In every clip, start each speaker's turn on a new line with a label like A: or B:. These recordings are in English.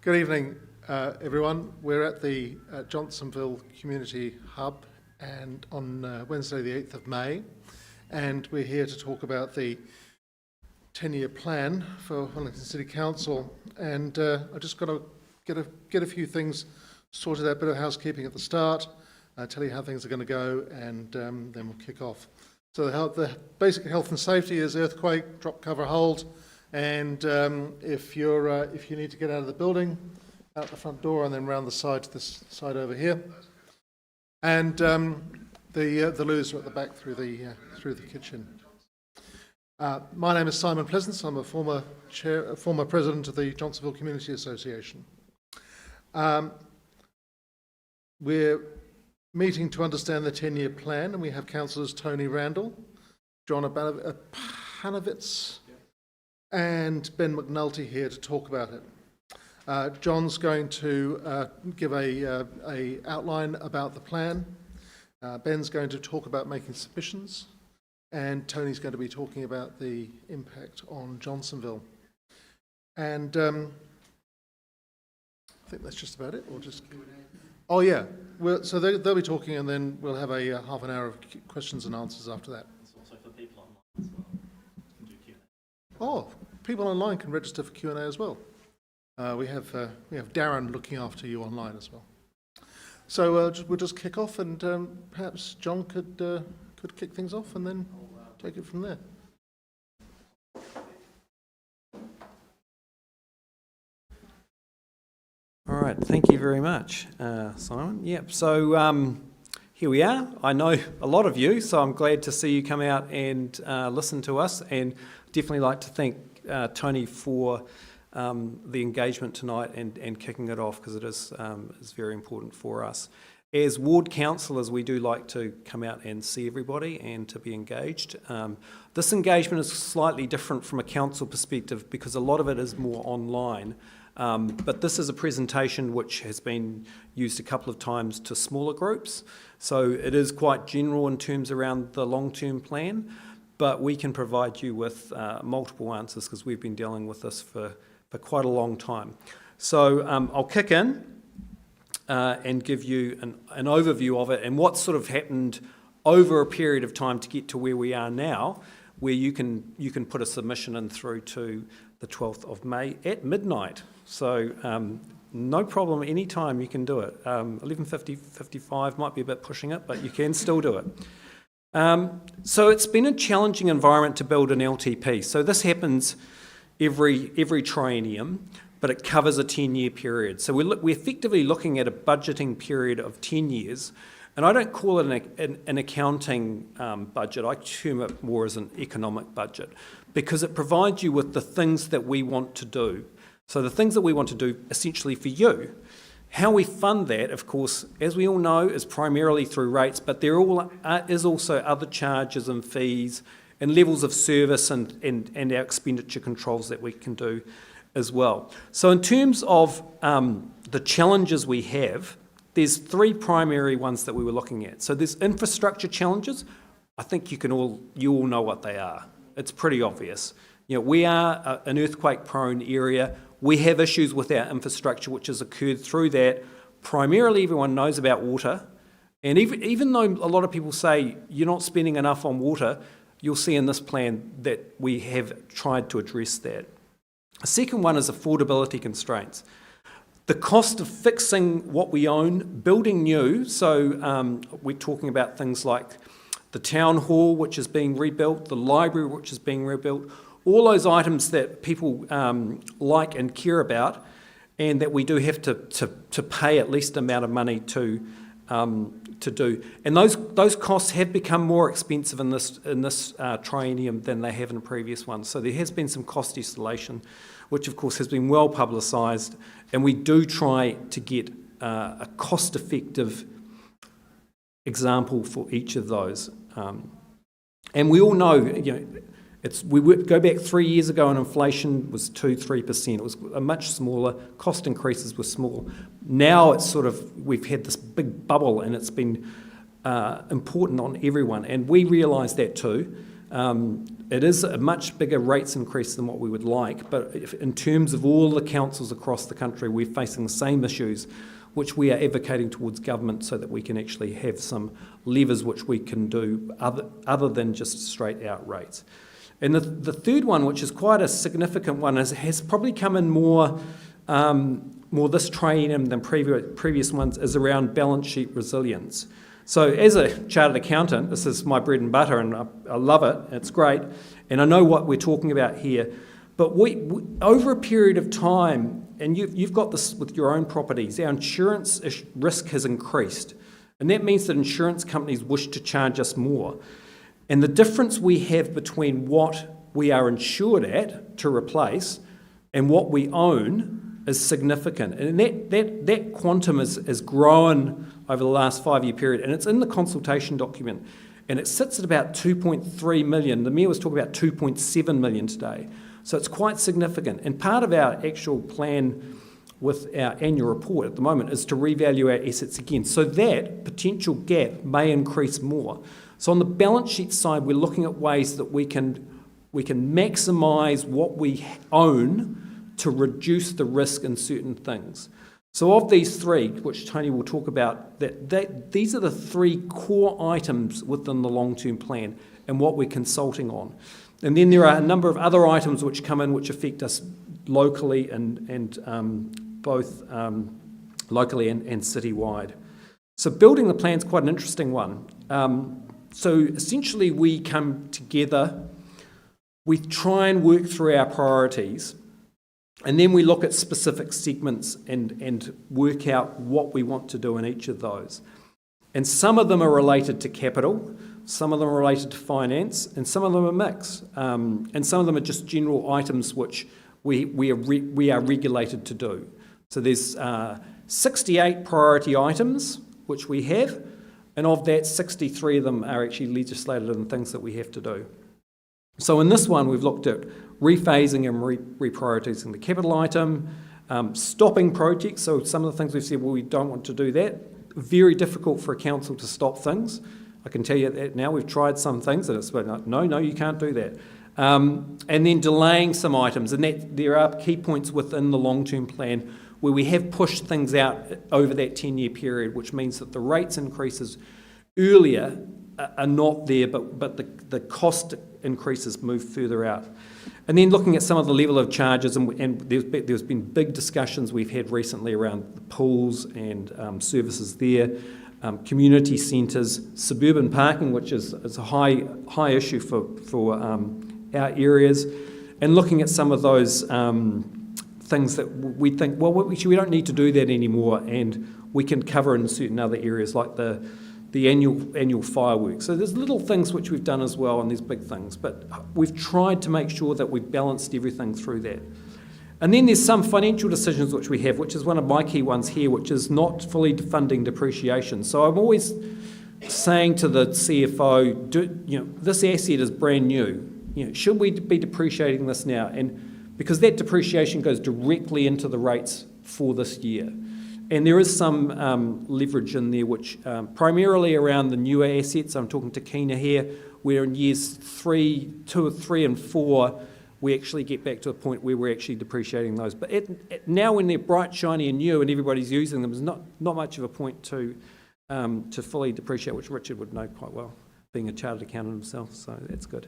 A: Good evening, everyone. We're at the Johnsonville Community Hub and on Wednesday the 8th of May, and we're here to talk about the 10-year plan for Wellington City Council. And I just got to get a few things sorted out, a bit of housekeeping at the start, tell you how things are going to go, and then we'll kick off. So the basic health and safety is earthquake, drop, cover, hold. And if you need to get out of the building, out the front door and then round the side to this side over here. And the loos are at the back through the kitchen. My name is Simon Pleasance. I'm a former president of the Johnsonville Community Association. We're meeting to understand the 10-year plan, and we have councillors Tony Randle, John Apanowicz, and Ben McNulty here to talk about it. John's going to give a outline about the plan. Ben's going to talk about making submissions, and Tony's going to be talking about the impact on Johnsonville. And I think that's just about it. We'll just. Oh yeah. So they'll be talking, and then we'll have a half an hour of questions and answers after that.
B: It's also for people online as well. You can do Q&A.
A: Oh, people online can register for Q&A as well. We have Darren looking after you online as well. So we'll just kick off, and perhaps John could kick things off, and then take it from there.
C: All right, thank you very much, Simon. Yep, so here we are. I know a lot of you, so I'm glad to see you come out and listen to us, and definitely like to thank Tony for the engagement tonight and kicking it off, because it is very important for us. As ward councillors, we do like to come out and see everybody and to be engaged. This engagement is slightly different from a council perspective because a lot of it is more online. But this is a presentation which has been used a couple of times to smaller groups. So it is quite general in terms around the long-term plan, but we can provide you with multiple answers because we've been dealing with this for quite a long time. So I'll kick in and give you an overview of it and what sort of happened over a period of time to get to where we are now, where you can put a submission in through to the 12th of May at midnight. So no problem, any time you can do it. 11:50, 55 might be a bit pushing it, but you can still do it. So it's been a challenging environment to build an LTP. So this happens every triennium, but it covers a 10-year period. So we're effectively looking at a budgeting period of 10 years, and I don't call it an accounting budget. I term it more as an economic budget, because it provides you with the things that we want to do. So the things that we want to do essentially for you. How we fund that, of course, as we all know, is primarily through rates, but there is also other charges and fees and levels of service and our expenditure controls that we can do as well. So in terms of the challenges we have, there's three primary ones that we were looking at. So there's infrastructure challenges. I think you all know what they are. It's pretty obvious. You know, we are an earthquake-prone area. We have issues with our infrastructure which has occurred through that. Primarily, everyone knows about water. And even though a lot of people say you're not spending enough on water, you'll see in this plan that we have tried to address that. The second one is affordability constraints. The cost of fixing what we own, building new, so we're talking about things like the town hall, which is being rebuilt, the library, which is being rebuilt, all those items that people like and care about, and that we do have to pay at least amount of money to do. And those costs have become more expensive in this triennium than they have in the previous ones. So there has been some cost escalation, which of course has been well publicised, and we do try to get a cost-effective example for each of those. And we all know, you know, we would go back 3 years ago and inflation was 2-3%. It was a much smaller, cost increases were small. Now it's sort of, we've had this big bubble and it's been important on everyone, and we realise that too. It is a much bigger rates increase than what we would like, but in terms of all the councils across the country, we're facing the same issues, which we are advocating towards government so that we can actually have some levers which we can do other than just straight out rates. And the third one, which is quite a significant one, has probably come in more this training than previous ones, is around balance sheet resilience. So as a chartered accountant, this is my bread and butter, and I love it, it's great, and I know what we're talking about here. But we over a period of time, and you've got this with your own properties, our insurance risk has increased. And that means that insurance companies wish to charge us more. And the difference we have between what we are insured at to replace and what we own is significant. And that quantum has grown over the last 5-year period, and it's in the consultation document. And it sits at about 2.3 million. The Mayor was talking about 2.7 million today. So it's quite significant. And part of our actual plan with our annual report at the moment is to revalue our assets again. So that potential gap may increase more. So on the balance sheet side, we're looking at ways that we can maximise what we own to reduce the risk in certain things. So of these three, which Tony will talk about, these are the three core items within the long-term plan and what we're consulting on. And then there are a number of other items which come in which affect us locally and both locally and citywide. So building the plan is quite an interesting one. So essentially we come together, we try and work through our priorities, and then we look at specific segments and work out what we want to do in each of those. And some of them are related to capital, some of them are related to finance, and some of them are mixed. And some of them are just general items which we are regulated to do. So there's 68 priority items which we have, and of that, 63 of them are actually legislated and things that we have to do. So in this one, we've looked at rephasing and reprioritising the capital item, stopping projects. So some of the things we've said, well, we don't want to do that. Very difficult for a council to stop things. I can tell you that now. We've tried some things and it's like, no, you can't do that. And then delaying some items. And that there are key points within the long-term plan where we have pushed things out over that 10-year period, which means that the rates increases earlier are not there, but the cost increases move further out. And then looking at some of the level of charges, and there's been big discussions we've had recently around the pools and services there, community centres, suburban parking, which is a high issue for our areas, and looking at some of those things that we think, well, we don't need to do that anymore, and we can cover in certain other areas like the annual fireworks. So there's little things which we've done as well, and there's big things, but we've tried to make sure that we've balanced everything through that. And then there's some financial decisions which we have, which is one of my key ones here, which is not fully funding depreciation. So I'm always saying to the CFO, this asset is brand new. Should we be depreciating this now? And because that depreciation goes directly into the rates for this year. And there is some leverage in there, which primarily around the newer assets. I'm talking to Kina here, where in years 2 or 3 and 4, we actually get back to a point where we're actually depreciating those. But now when they're bright, shiny and new and everybody's using them, there's not much of a point to fully depreciate, which Richard would know quite well, being a chartered accountant himself, so that's good.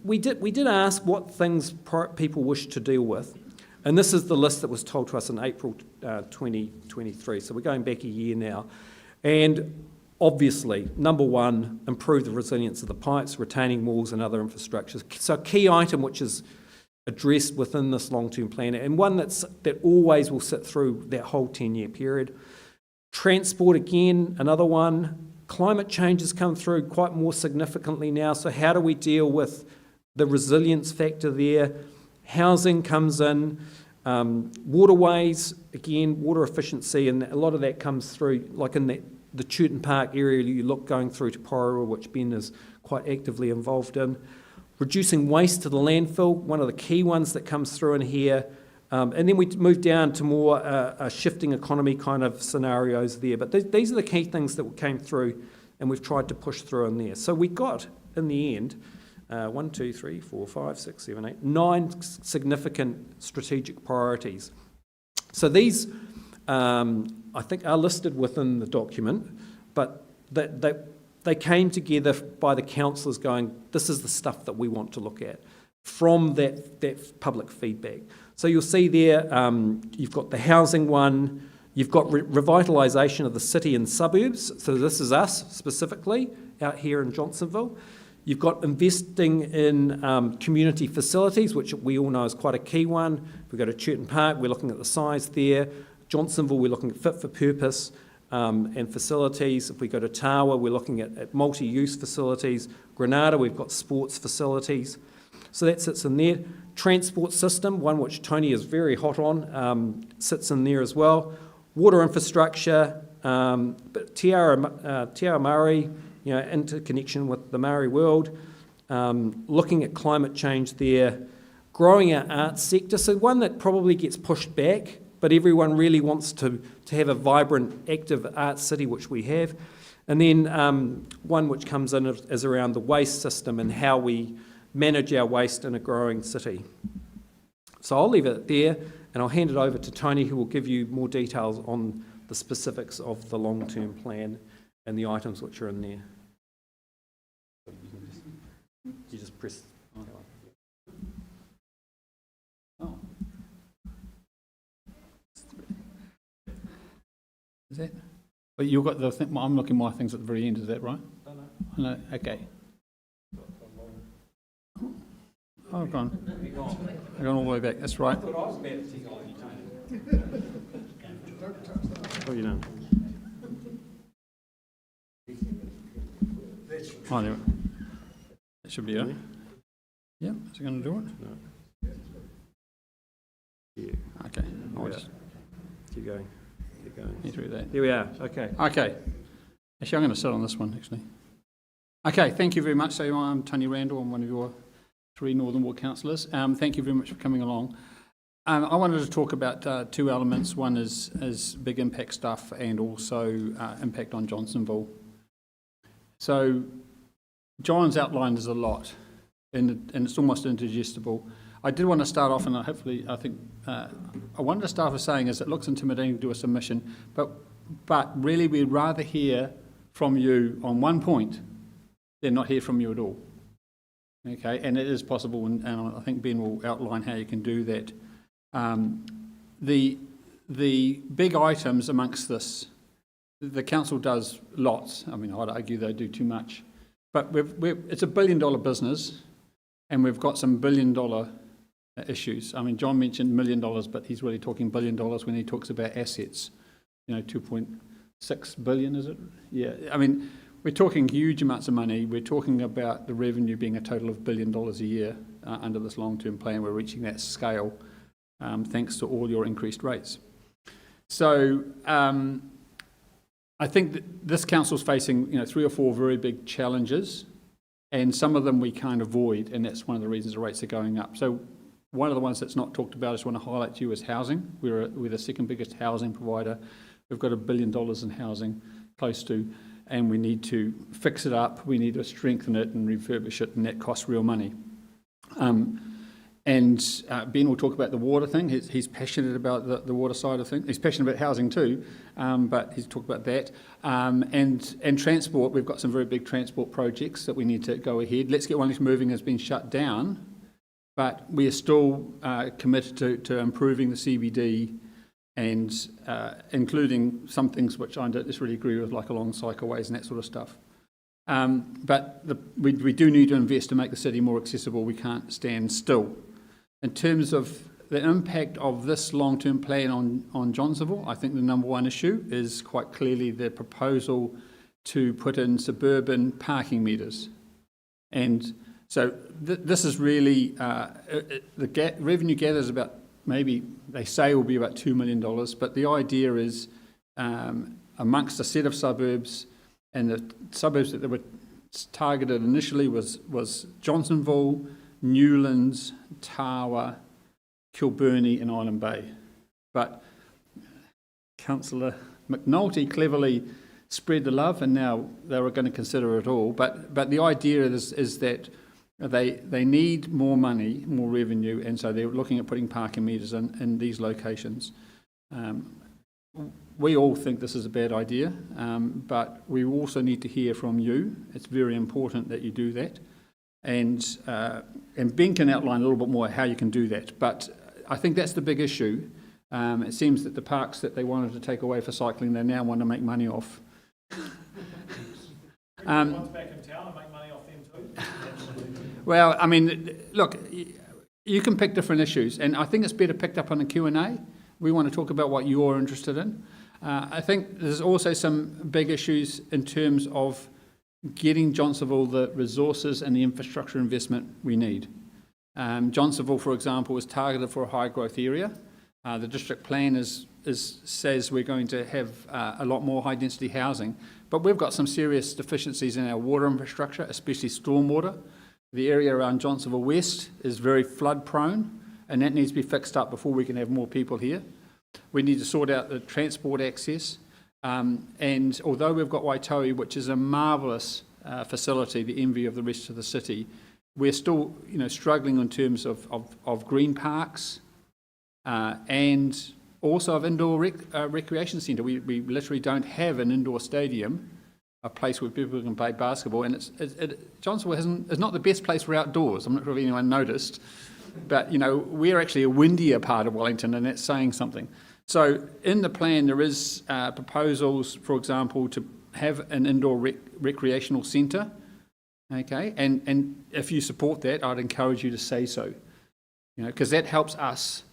C: We did ask what things people wish to deal with. And this is the list that was told to us in April 2023. So we're going back a year now. And obviously, number one, improve the resilience of the pipes, retaining walls and other infrastructures. So a key item which is addressed within this long-term plan, and one that always will sit through that whole 10-year period. Transport, again, another one. Climate change has come through quite more significantly now. So how do we deal with the resilience factor there? Housing comes in, waterways, again, water efficiency, and a lot of that comes through, like in the Churton Park area, you look going through to Porora, which Ben is quite actively involved in. Reducing waste to the landfill, one of the key ones that comes through in here. And then we move down to more a shifting economy kind of scenarios there. But these are the key things that came through, and we've tried to push through in there. So we got in the end, 1, 2, 3, 4, 5, 6, 7, 8, 9 significant strategic priorities. So these, I think, are listed within the document, but they came together by the councillors going, this is the stuff that we want to look at from that public feedback. So you'll see there, you've got the housing one, you've got revitalisation of the city and suburbs, so this is us specifically out here in Johnsonville. You've got investing in community facilities, which we all know is quite a key one. If we go to Churton Park, we're looking at the size there. Johnsonville, we're looking at fit for purpose and facilities. If we go to Tawa, we're looking at multi-use facilities. Granada, we've got sports facilities. So that sits in there. Transport system, one which Tony is very hot on, sits in there as well. Water infrastructure, but Te Ao Maori, interconnection with the Maori world, looking at climate change there, growing our arts sector, so one that probably gets pushed back, but everyone really wants to have a vibrant, active arts city, which we have. And then one which comes in is around the waste system and how we manage our waste in a growing city. So I'll leave it there, and I'll hand it over to Tony, who will give you more details on the specifics of the long-term plan and the items which are in there. You just press.
D: Oh. Is that? But you've got the thing. I'm looking at my things at the very end. Is that right? No. Okay. Oh, I've gone all the way back. That's right.
C: Oh, you know.
D: Oh, there. That should be it. Yeah. Is it going to do it?
C: No. Yeah.
D: Okay. I'll just
C: Keep going.
D: get through that.
C: Here we are. Okay.
D: Okay. Actually, I'm going to sit on this one, actually. Okay, thank you very much. So I'm Tony Randle. I'm one of your 3 Northern Ward councillors. Thank you very much for coming along. I wanted to talk about 2 elements. One is big impact stuff and also impact on Johnsonville. So John's outlined is a lot, and it's almost indigestible. I did want to start off, and I wanted to start with saying is it looks intimidating to do a submission, but really we'd rather hear from you on one point than not hear from you at all. Okay, and it is possible, and I think Ben will outline how you can do that. The big items amongst this, the council does lots. I mean, I'd argue they do too much, but it's a $1 billion business, and we've got some $1 billion issues. I mean, John mentioned $1 million, but he's really talking $1 billion when he talks about assets. 2.6 billion, is it? Yeah. I mean, we're talking huge amounts of money. We're talking about the revenue being a total of $1 billion a year under this long-term plan. We're reaching that scale thanks to all your increased rates. So I think that this council's facing 3 or 4 very big challenges, and some of them we can't avoid, and that's one of the reasons the rates are going up. So one of the ones that's not talked about, I just want to highlight to you, is housing. We're the second biggest housing provider. We've got $1 billion in housing, close to, and we need to fix it up. We need to strengthen it and refurbish it, and that costs real money. And Ben will talk about the water thing. He's passionate about the water side of things. He's passionate about housing too, but he's talked about that. And transport, we've got some very big transport projects that we need to go ahead. Let's Get One Less Moving has been shut down, but we are still committed to improving the CBD and including some things which I don't necessarily agree with, like along cycleways and that sort of stuff. But we do need to invest to make the city more accessible. We can't stand still. In terms of the impact of this long-term plan on Johnsonville, I think the number one issue is quite clearly the proposal to put in suburban parking meters. And so this is really, the revenue gathers about, maybe they say will be about $2 million, but the idea is amongst a set of suburbs, and the suburbs that were targeted initially was Johnsonville, Newlands, Tawa, Kilburnie and Island Bay. But Councillor McNulty cleverly spread the love, and now they were going to consider it all. But the idea is that they need more money, more revenue, and so they're looking at putting parking meters in these locations. We all think this is a bad idea, but we also need to hear from you. It's very important that you do that. And Ben can outline a little bit more how you can do that. But I think that's the big issue. It seems that the parks that they wanted to take away for cycling, they now want to make money off.
C: One's back in town and make money off them too.
D: Well, I mean, look, you can pick different issues, and I think it's better picked up on the Q&A. We want to talk about what you're interested in. I think there's also some big issues in terms of getting Johnsonville the resources and the infrastructure investment we need. Johnsonville, for example, is targeted for a high growth area. The district plan says we're going to have a lot more high density housing, but we've got some serious deficiencies in our water infrastructure, especially stormwater. The area around Johnsonville West is very flood prone, and that needs to be fixed up before we can have more people here. We need to sort out the transport access, and although we've got Waitohi, which is a marvellous facility, the envy of the rest of the city, we're still struggling in terms of green parks and also of indoor recreation centre. We literally don't have an indoor stadium, a place where people can play basketball, and Johnsonville is not the best place for outdoors. I'm not sure if anyone noticed, but we're actually a windier part of Wellington, and that's saying something. So in the plan there is proposals, for example, to have an indoor recreational centre, okay, and if you support that, I'd encourage you to say so, because that helps us,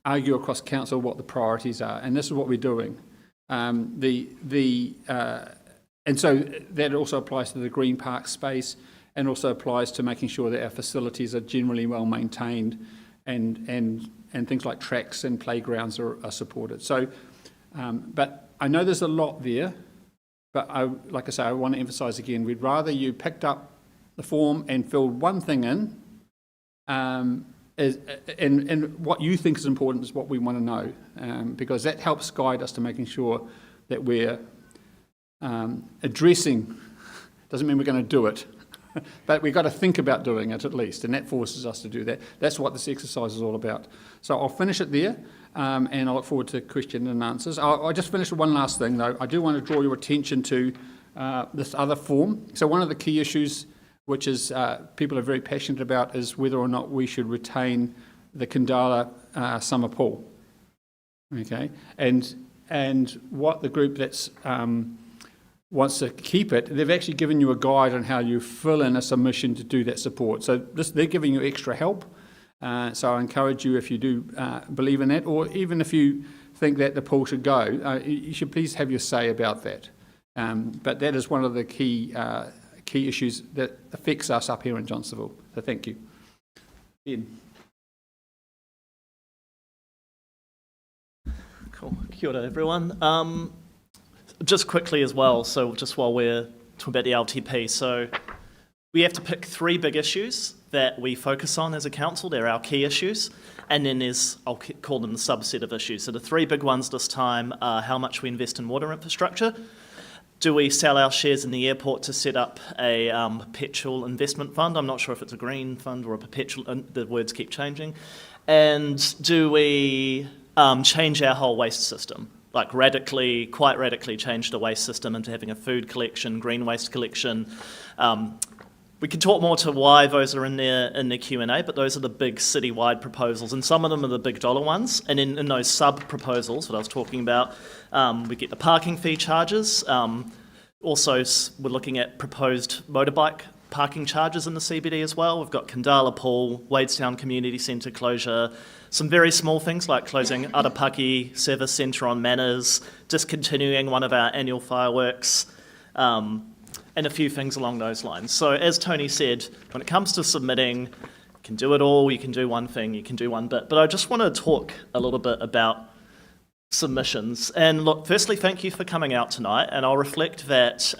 D: argue across council what the priorities are, and this is what we're doing. And so that also applies to the green park space, and also applies to making sure that our facilities are generally well maintained, and things like tracks and playgrounds are supported. So, but I know there's a lot there, but like I say, I want to emphasise again, we'd rather you picked up the form and filled one thing in, and what you think is important is what we want to know, because that helps guide us to making sure that we're addressing, doesn't mean we're going to do it, but we've got to think about doing it at least, and that forces us to do that. That's what this exercise is all about. So I'll finish it there, and I look forward to questions and answers. I'll just finish with one last thing though. I do want to draw your attention to this other form. So one of the key issues which is people are very passionate about is whether or not we should retain the Kandala summer pool. Okay, and what the group that's wants to keep it, they've actually given you a guide on how you fill in a submission to do that support. So they're giving you extra help. So I encourage you, if you do believe in that, or even if you think that the pool should go, you should please have your say about that. But that is one of the key issues that affects us up here in Johnsonville. So thank you. Ben.
B: Cool. Kia ora, everyone. Just quickly as well, so just while we're talking about the LTP, so we have to pick three big issues that we focus on as a council. They're our key issues, and then there's, I'll call them the subset of issues. So the three big ones this time are how much we invest in water infrastructure. Do we sell our shares in the airport to set up a perpetual investment fund? I'm not sure if it's a green fund or a perpetual, the words keep changing. And do we change our whole waste system? Like quite radically change the waste system into having a food collection, green waste collection. We can talk more to why those are in the Q&A, but those are the big citywide proposals, and some of them are the big dollar ones. And in those sub-proposals that I was talking about, we get the parking fee charges. Also, we're looking at proposed motorbike parking charges in the CBD as well. We've got Kandala Pool, Wadestown Community Centre closure, some very small things like closing Atapaki Service Centre on Manners, discontinuing one of our annual fireworks, and a few things along those lines. So as Tony said, when it comes to submitting, you can do it all, you can do one thing, you can do one bit. But I just want to talk a little bit about submissions. And look, firstly, thank you for coming out tonight, and I'll reflect that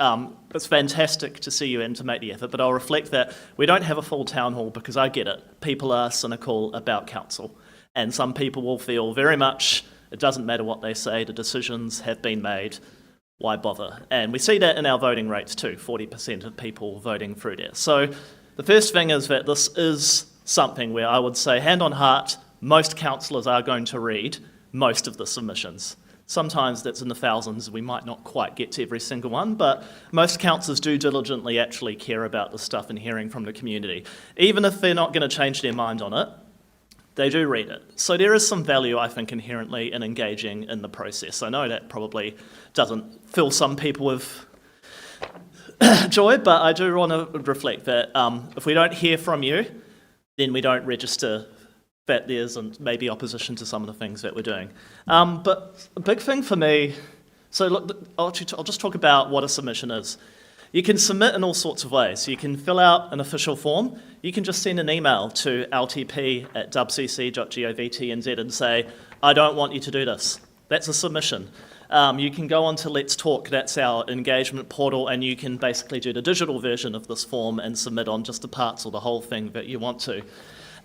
B: it's fantastic to see you and to make the effort, but I'll reflect that we don't have a full town hall because I get it. People are cynical about council, and some people will feel very much it doesn't matter what they say, the decisions have been made. why bother? And we see that in our voting rates too, 40% of people voting through there. So the first thing is that this is something where I would say, hand on heart, most councillors are going to read most of the submissions. Sometimes that's in the thousands, we might not quite get to every single one, but most councillors do diligently actually care about the stuff and hearing from the community. Even if they're not going to change their mind on it, they do read it. So there is some value, I think, inherently in engaging in the process. I know that probably doesn't fill some people with joy, but I do want to reflect that if we don't hear from you, then we don't register that there's maybe opposition to some of the things that we're doing. But a big thing for me, so look, I'll just talk about what a submission is. You can submit in all sorts of ways. You can fill out an official form. You can just send an email to ltp@wcc.gov.nz and say, I don't want you to do this. That's a submission. You can go on to Let's Talk, that's our engagement portal, and you can basically do the digital version of this form and submit on just the parts or the whole thing that you want to.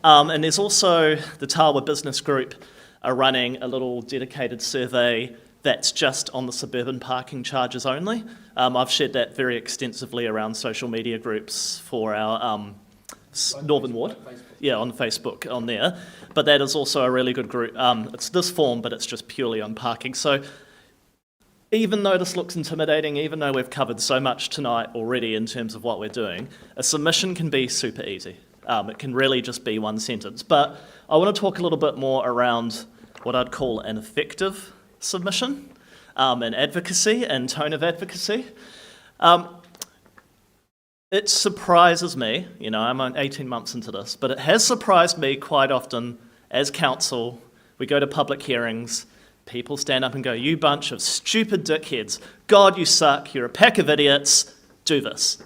B: And there's also the Tawa Business Group are running a little dedicated survey that's just on the suburban parking charges only. I've shared that very extensively around social media groups for our Northern Ward. Yeah, on Facebook on there. But that is also a really good group. It's this form, but it's just purely on parking. So even though this looks intimidating, even though we've covered so much tonight already in terms of what we're doing, a submission can be super easy. It can really just be one sentence. But I want to talk a little bit more around what I'd call an effective submission, and advocacy and tone of advocacy. It surprises me, I'm 18 months into this, but it has surprised me quite often as council. We go to public hearings, people stand up and go, you bunch of stupid dickheads, God, you suck, you're a pack of idiots, do this.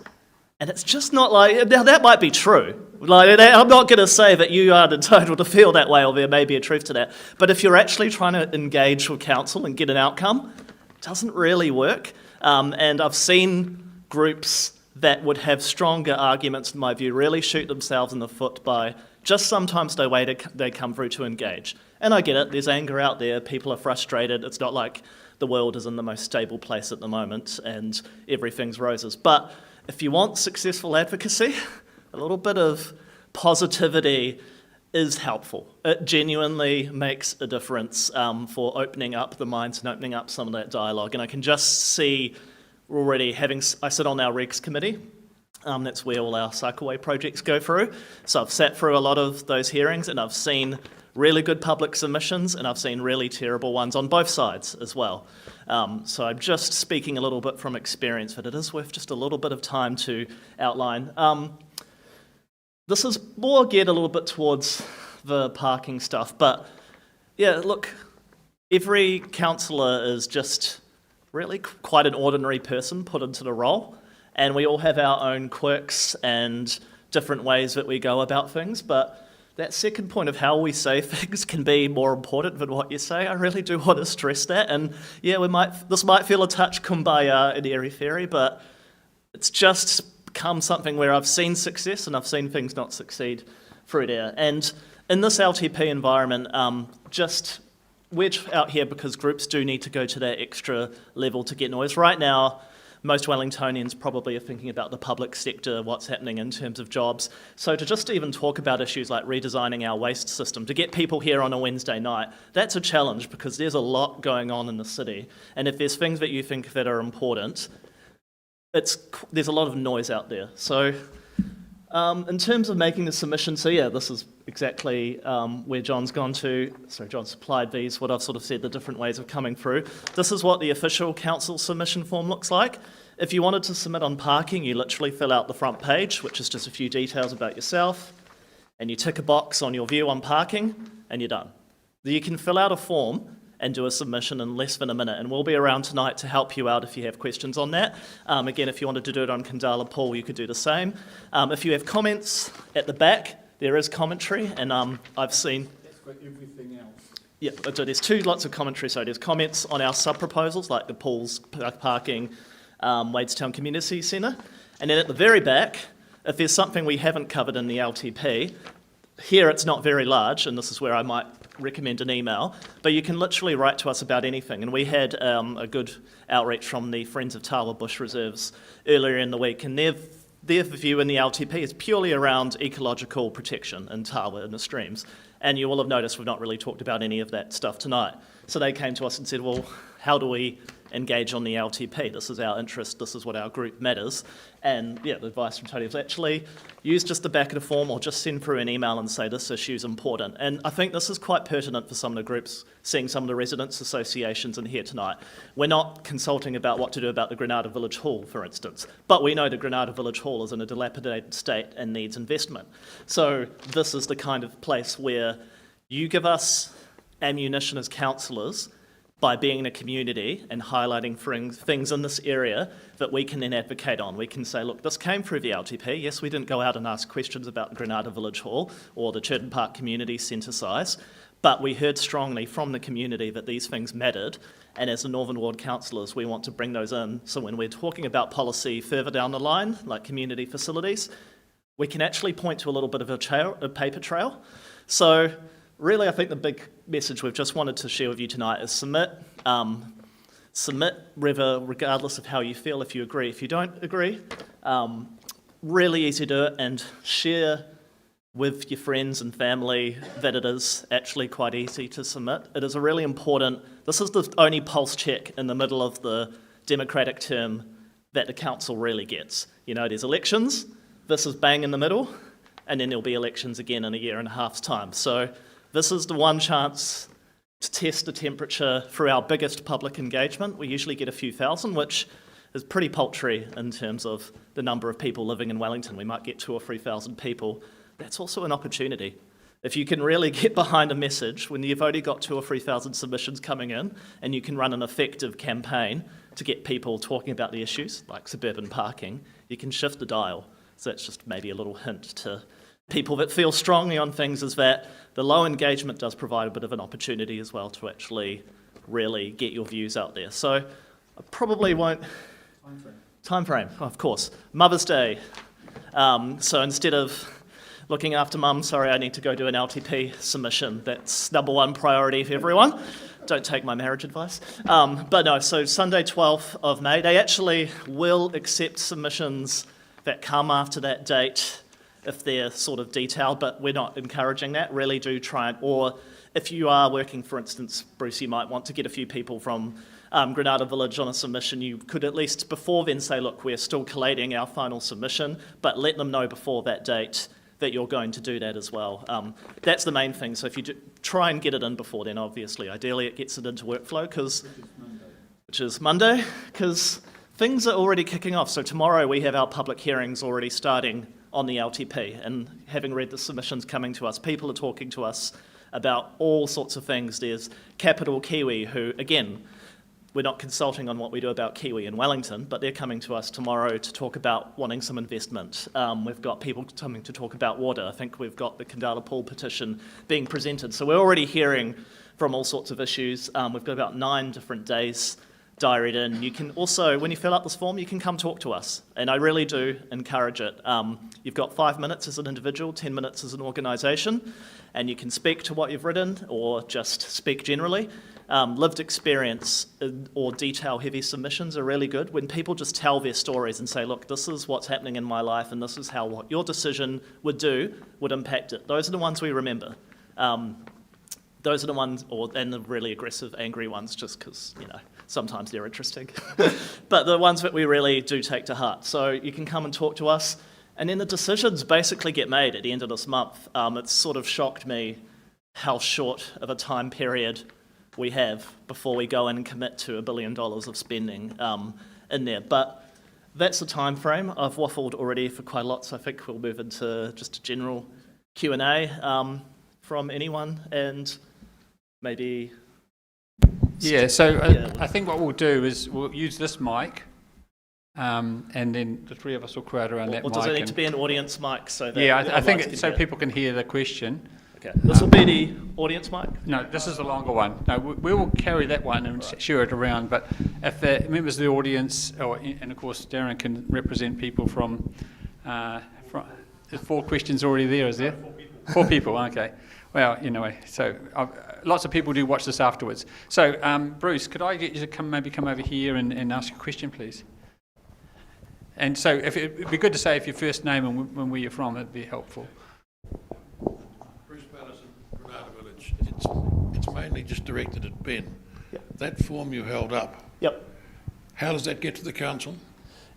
B: And it's just not like, now that might be true. I'm not going to say that you are entitled to feel that way or there may be a truth to that. But if you're actually trying to engage with council and get an outcome, it doesn't really work. And I've seen groups that would have stronger arguments, in my view, really shoot themselves in the foot by just sometimes the way they come through to engage. And I get it, there's anger out there, people are frustrated, it's not like the world is in the most stable place at the moment and everything's roses. But if you want successful advocacy, a little bit of positivity is helpful. It genuinely makes a difference for opening up the minds and opening up some of that dialogue. And I can just see already I sit on our regs committee. That's where all our cycleway projects go through. So I've sat through a lot of those hearings and I've seen really good public submissions and I've seen really terrible ones on both sides as well. So I'm just speaking a little bit from experience, but it is worth just a little bit of time to outline. This is more geared a little bit towards the parking stuff, but yeah, look, every councillor is just really quite an ordinary person put into the role, and we all have our own quirks and different ways that we go about things, but that second point of how we say things can be more important than what you say. I really do want to stress that. And yeah, this might feel a touch kumbaya and airy-fairy, but it's just become something where I've seen success and I've seen things not succeed through there. And in this LTP environment, we're out here because groups do need to go to that extra level to get noise. Right now, most Wellingtonians probably are thinking about the public sector, what's happening in terms of jobs. So to just even talk about issues like redesigning our waste system, to get people here on a Wednesday night, that's a challenge because there's a lot going on in the city. And if there's things that you think that are important, there's a lot of noise out there. So in terms of making the submission, so yeah, this is exactly where John's gone to. So John supplied these, what I've sort of said, the different ways of coming through. This is what the official council submission form looks like. If you wanted to submit on parking, you literally fill out the front page, which is just a few details about yourself, and you tick a box on your view on parking, and you're done. You can fill out a form and do a submission in less than a minute, and we'll be around tonight to help you out if you have questions on that. Again, if you wanted to do it on Kandala Pool, you could do the same. If you have comments at the back, there is commentary, and I've seen...
D: That's got everything else.
B: Yeah, so there's lots of commentary. So there's comments on our sub-proposals, like the pools, parking, Wadestown Community Centre. And then at the very back, if there's something we haven't covered in the LTP, here it's not very large, and this is where I might recommend an email, but you can literally write to us about anything. And we had a good outreach from the Friends of Tawa Bush Reserves earlier in the week, and their view in the LTP is purely around ecological protection in Tawa and the streams. And you will have noticed we've not really talked about any of that stuff tonight. So they came to us and said, well, how do we engage on the LTP? This is our interest, this is what our group matters. And yeah, the advice from Tony was actually use just the back of the form or just send through an email and say this issue is important. And I think this is quite pertinent for some of the groups, seeing some of the residents' associations in here tonight. We're not consulting about what to do about the Granada Village Hall, for instance, but we know the Granada Village Hall is in a dilapidated state and needs investment. So this is the kind of place where you give us ammunition as councillors by being in a community and highlighting things in this area that we can then advocate on. We can say, look, this came through the LTP. Yes, we didn't go out and ask questions about Granada Village Hall or the Churton Park Community Centre size, but we heard strongly from the community that these things mattered, and as the Northern Ward councillors, we want to bring those in. So when we're talking about policy further down the line, like community facilities, we can actually point to a little bit of a paper trail. So really, I think the big message we've just wanted to share with you tonight is submit regardless of how you feel, if you agree, if you don't agree. Really easy to do it, and share with your friends and family that it is actually quite easy to submit. It is a really important, this is the only pulse check in the middle of the democratic term that the council really gets. You know, there's elections, this is bang in the middle, and then there'll be elections again in a year and a half's time. So this is the one chance to test the temperature for our biggest public engagement. We usually get a few thousand, which is pretty paltry in terms of the number of people living in Wellington. We might get 2,000 or 3,000 people. That's also an opportunity. If you can really get behind a message when you've only got 2,000 or 3,000 submissions coming in, and you can run an effective campaign to get people talking about the issues, like suburban parking, you can shift the dial. So that's just maybe a little hint to people that feel strongly on things, is that the low engagement does provide a bit of an opportunity as well to actually really get your views out there. So I probably won't... Time frame, of course. Mother's Day. So instead of looking after mum, sorry, I need to go do an LTP submission. That's number one priority for everyone. Don't take my marriage advice. But no, so Sunday 12th of May, they actually will accept submissions that come after that date if they're sort of detailed, but we're not encouraging that. Really do try and, or if you are working, for instance, Bruce, you might want to get a few people from Granada Village on a submission, you could at least before then say, look, we're still collating our final submission, but let them know before that date that you're going to do that as well. That's the main thing. So if you do, try and get it in before then, obviously. Ideally, it gets it into workflow, which is Monday, because things are already kicking off. So tomorrow we have our public hearings already starting on the LTP, and having read the submissions coming to us, people are talking to us about all sorts of things. There's Capital Kiwi, who, again, we're not consulting on what we do about Kiwi in Wellington, but they're coming to us tomorrow to talk about wanting some investment. We've got people coming to talk about water. I think we've got the Kandala Pool petition being presented. So we're already hearing from all sorts of issues. We've got about 9 different days diaried in. You can also, when you fill out this form, you can come talk to us, and I really do encourage it. You've got 5 minutes as an individual, 10 minutes as an organisation, and you can speak to what you've written or just speak generally. Lived experience or detail-heavy submissions are really good. When people just tell their stories and say, look, this is what's happening in my life and this is how what your decision would impact it. Those are the ones we remember. Those are the ones, and the really aggressive, angry ones, just because, you know, sometimes they're interesting. But the ones that we really do take to heart. So you can come and talk to us, and then the decisions basically get made at the end of this month. It's sort of shocked me how short of a time period we have before we go and commit to $1 billion of spending in there. But that's the time frame. I've waffled already for quite a lot, so I think we'll move into just a general Q&A from anyone, and maybe...
D: Yeah, so I think what we'll do is we'll use this mic, and then the three of us will crowd around that mic.
B: Or does it need to be an audience mic? So that
D: yeah, I think so people can hear the question.
B: Okay, this will be the audience mic?
D: No, this is the longer one. No, we will carry that one and share it around, but if the members of the audience, and of course Darren can represent people from there's 4 questions already there, is there? 4 people, okay. Well, anyway, so lots of people do watch this afterwards. So, Bruce, could I get you to come over here and ask a question, please? And so, it'd be good to say if your first name and where you're from, it'd be helpful.
E: Bruce Patterson, Granada Village. It's mainly just directed at Ben.
B: Yep.
E: That form you held up,
B: Yep.
E: how does that get to the council?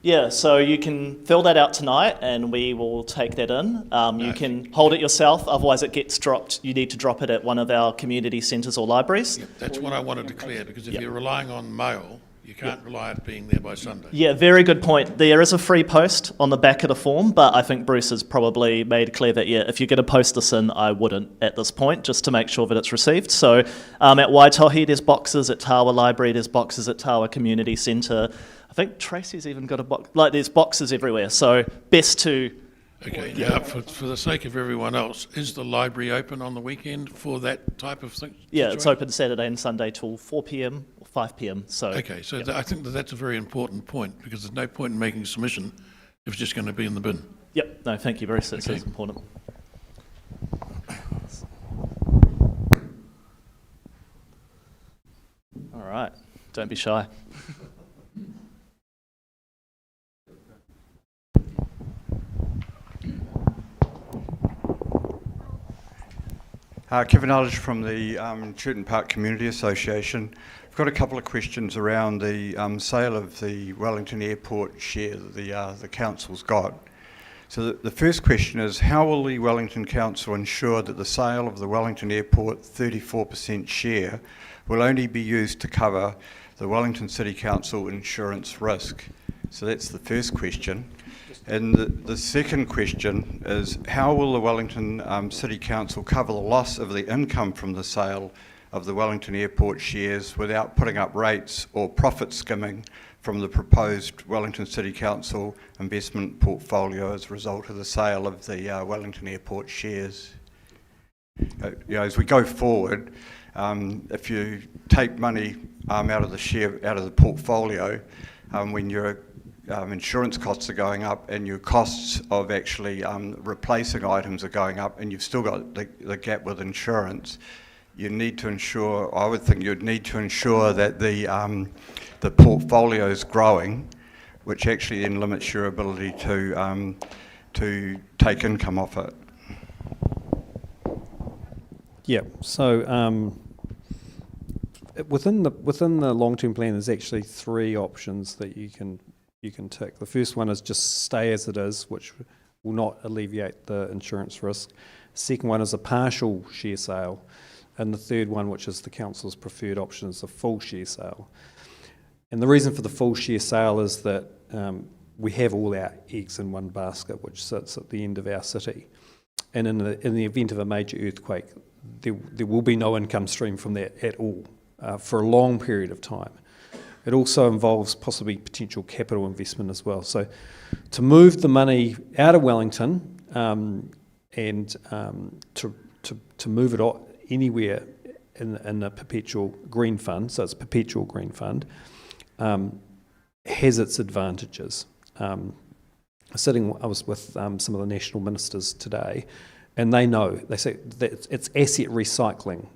B: Yeah, so you can fill that out tonight and we will take that in. You can hold it yourself, otherwise it gets dropped. You need to drop it at one of our community centres or libraries.
E: Yep, that's what I wanted to clear, because if
B: Yep.
E: you're relying on mail, you can't rely on it being there by Sunday.
B: Yeah, very good point. There is a free post on the back of the form, but I think Bruce has probably made clear that, yeah, if you're going to post this in, I wouldn't at this point, just to make sure that it's received. So at Waitohi, there's boxes. At Tawa Library, there's boxes. At Tawa Community Centre, I think Tracy's even got a box. Like, there's boxes everywhere. So best to...
E: Okay, now, for the sake of everyone else, is the library open on the weekend for that type of thing?
B: Yeah, it's open Saturday and Sunday till 4 p.m. or 5 p.m. So
E: Okay, so
B: yep.
E: I think that's a very important point, because there's no point in making a submission if it's just going to be in the bin.
B: Yep. No, thank you, Bruce. That's
E: Okay.
B: important. All right. Don't be shy.
F: Kevin Eldridge from the Churton Park Community Association. I've got a couple of questions around the sale of the Wellington Airport share that the council's got. So the first question is, how will the Wellington Council ensure that the sale of the Wellington Airport 34% share will only be used to cover the Wellington City Council insurance risk? So that's the first question. And the second question is, how will the Wellington City Council cover the loss of the income from the sale of the Wellington Airport shares without putting up rates or profit skimming from the proposed Wellington City Council investment portfolio as a result of the sale of the Wellington Airport shares? As we go forward, if you take money out of the portfolio, when your insurance costs are going up and your costs of actually replacing items are going up, and you've still got the gap with insurance, you need to ensure, I would think you'd need to ensure that the portfolio is growing, which actually then limits your ability to take income off it.
C: Yeah, so within the long-term plan, there's actually three options that you can tick. The first one is just stay as it is, which will not alleviate the insurance risk. The second one is a partial share sale, and the third one, which is the council's preferred option, is a full share sale. And the reason for the full share sale is that we have all our eggs in one basket, which sits at the end of our city. And in the event of a major earthquake, there will be no income stream from that at all for a long period of time. It also involves possibly potential capital investment as well. So to move the money out of Wellington and to move it anywhere in the perpetual green fund, so it's a perpetual green fund, has its advantages. I was with some of the national ministers today, and they say that it's asset recycling.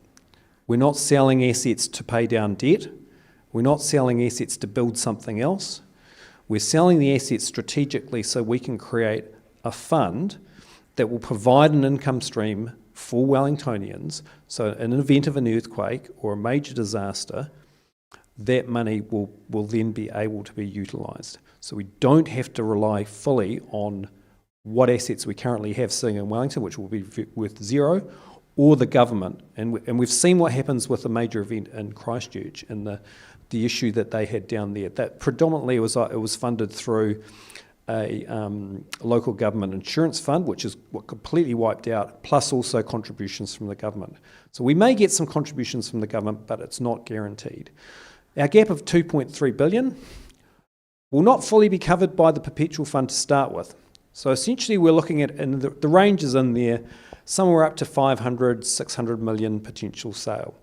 C: We're not selling assets to pay down debt. We're not selling assets to build something else. We're selling the assets strategically so we can create a fund that will provide an income stream for Wellingtonians. So in an event of an earthquake or a major disaster, that money will then be able to be utilised. So we don't have to rely fully on what assets we currently have sitting in Wellington, which will be worth zero, or the government. And we've seen what happens with a major event in Christchurch and the issue that they had down there. That predominantly it was funded through a local government insurance fund, which is what completely wiped out, plus also contributions from the government. So we may get some contributions from the government, but it's not guaranteed. Our gap of 2.3 billion will not fully be covered by the perpetual fund to start with. So essentially we're looking at, and the range is in there, somewhere up to 500, 600 million potential sale,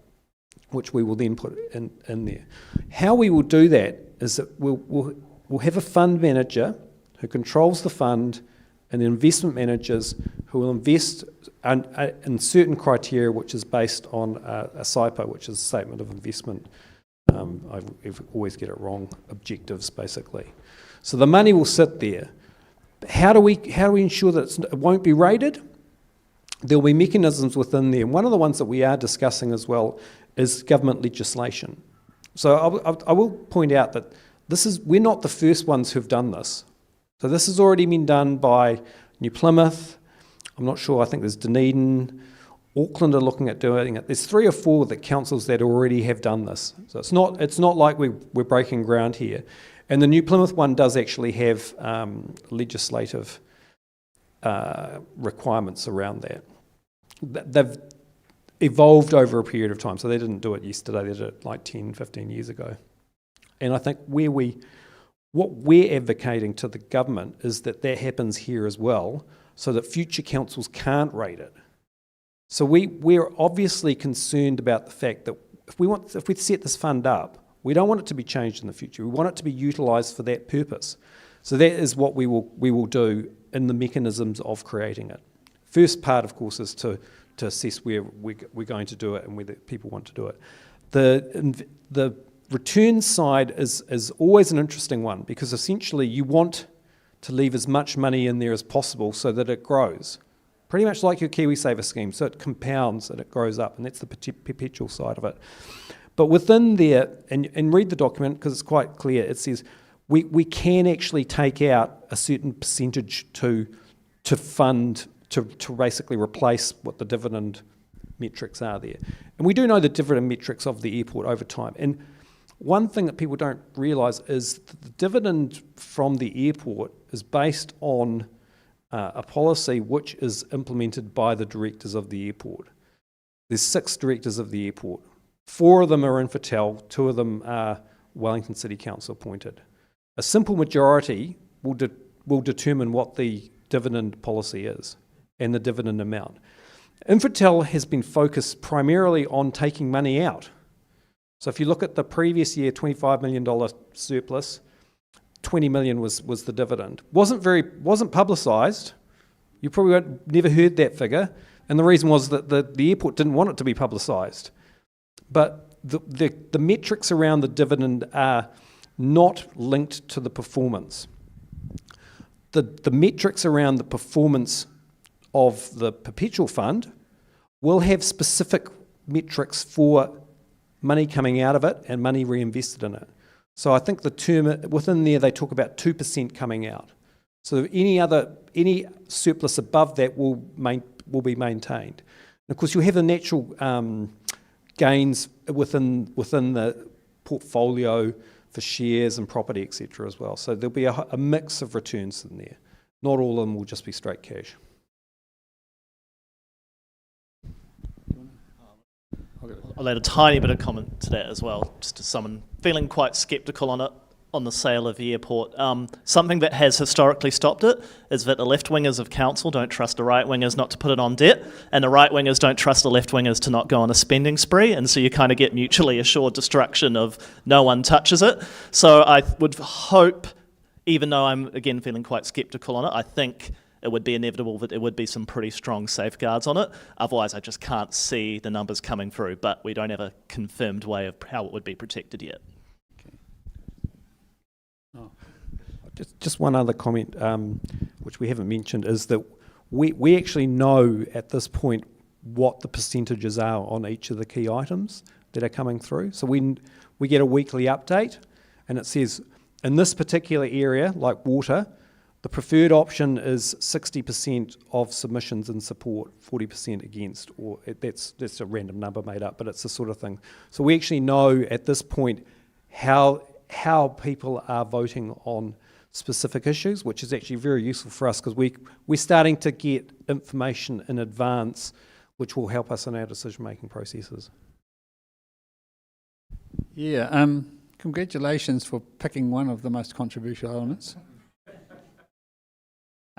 C: which we will then put in there. How we will do that is that we'll have a fund manager who controls the fund and the investment managers who will invest in certain criteria, which is based on a SIPO, which is a Statement of Investment. I always get it wrong, objectives basically. So the money will sit there. How do we ensure that it won't be raided? There will be mechanisms within there. And one of the ones that we are discussing as well is government legislation. So I will point out that we're not the first ones who've done this. So this has already been done by New Plymouth. I'm not sure, I think there's Dunedin. Auckland are looking at doing it. There's 3 or 4 that councils that already have done this. So it's not like we're breaking ground here. And the New Plymouth one does actually have legislative requirements around that. They've evolved over a period of time, so they didn't do it yesterday, they did it like 10, 15 years ago. And I think what we're advocating to the government is that happens here as well, so that future councils can't raid it. So we're obviously concerned about the fact that if we set this fund up, we don't want it to be changed in the future. We want it to be utilised for that purpose. So that is what we will do in the mechanisms of creating it. First part, of course, is to assess where we're going to do it and whether people want to do it. The return side is always an interesting one, because essentially you want to leave as much money in there as possible so that it grows. Pretty much like your KiwiSaver scheme, so it compounds and it grows up, and that's the perpetual side of it. But within there, and read the document because it's quite clear, it says we can actually take out a certain percentage to fund, to basically replace what the dividend metrics are there. And we do know the dividend metrics of the airport over time. And one thing that people don't realise is that the dividend from the airport is based on a policy which is implemented by the directors of the airport. There's 6 directors of the airport. 4 of them are Infratel, 2 of them are Wellington City Council appointed. A simple majority will determine what the dividend policy is and the dividend amount. Infratel has been focused primarily on taking money out. So if you look at the previous year, $25 million surplus, 20 million was the dividend. Wasn't publicised. You probably never heard that figure, and the reason was that the airport didn't want it to be publicised. But the metrics around the dividend are not linked to the performance. The metrics around the performance of the perpetual fund will have specific metrics for money coming out of it and money reinvested in it. So I think the term within there, they talk about 2% coming out. So any surplus above that will be maintained. And of course, you'll have the natural gains within the portfolio for shares and property, etc. as well. So there'll be a mix of returns in there. Not all of them will just be straight cash.
B: I'll add a tiny bit of comment to that as well, just as someone feeling quite sceptical on the sale of the airport. Something that has historically stopped it is that the left-wingers of council don't trust the right-wingers not to put it on debt, and the right-wingers don't trust the left-wingers to not go on a spending spree, and so you kind of get mutually assured destruction of no one touches it. So I would hope, even though I'm, again, feeling quite sceptical on it, I think it would be inevitable that there would be some pretty strong safeguards on it. Otherwise, I just can't see the numbers coming through, but we don't have a confirmed way of how it would be protected yet.
C: Just one other comment, which we haven't mentioned, is that we actually know at this point what the percentages are on each of the key items that are coming through. So we get a weekly update, and it says, in this particular area, like water, the preferred option is 60% of submissions in support, 40% against, or that's a random number made up, but it's the sort of thing. So we actually know at this point how people are voting on specific issues, which is actually very useful for us because we're starting to get information in advance which will help us in our decision-making processes.
D: Yeah, congratulations for picking one of the most controversial elements.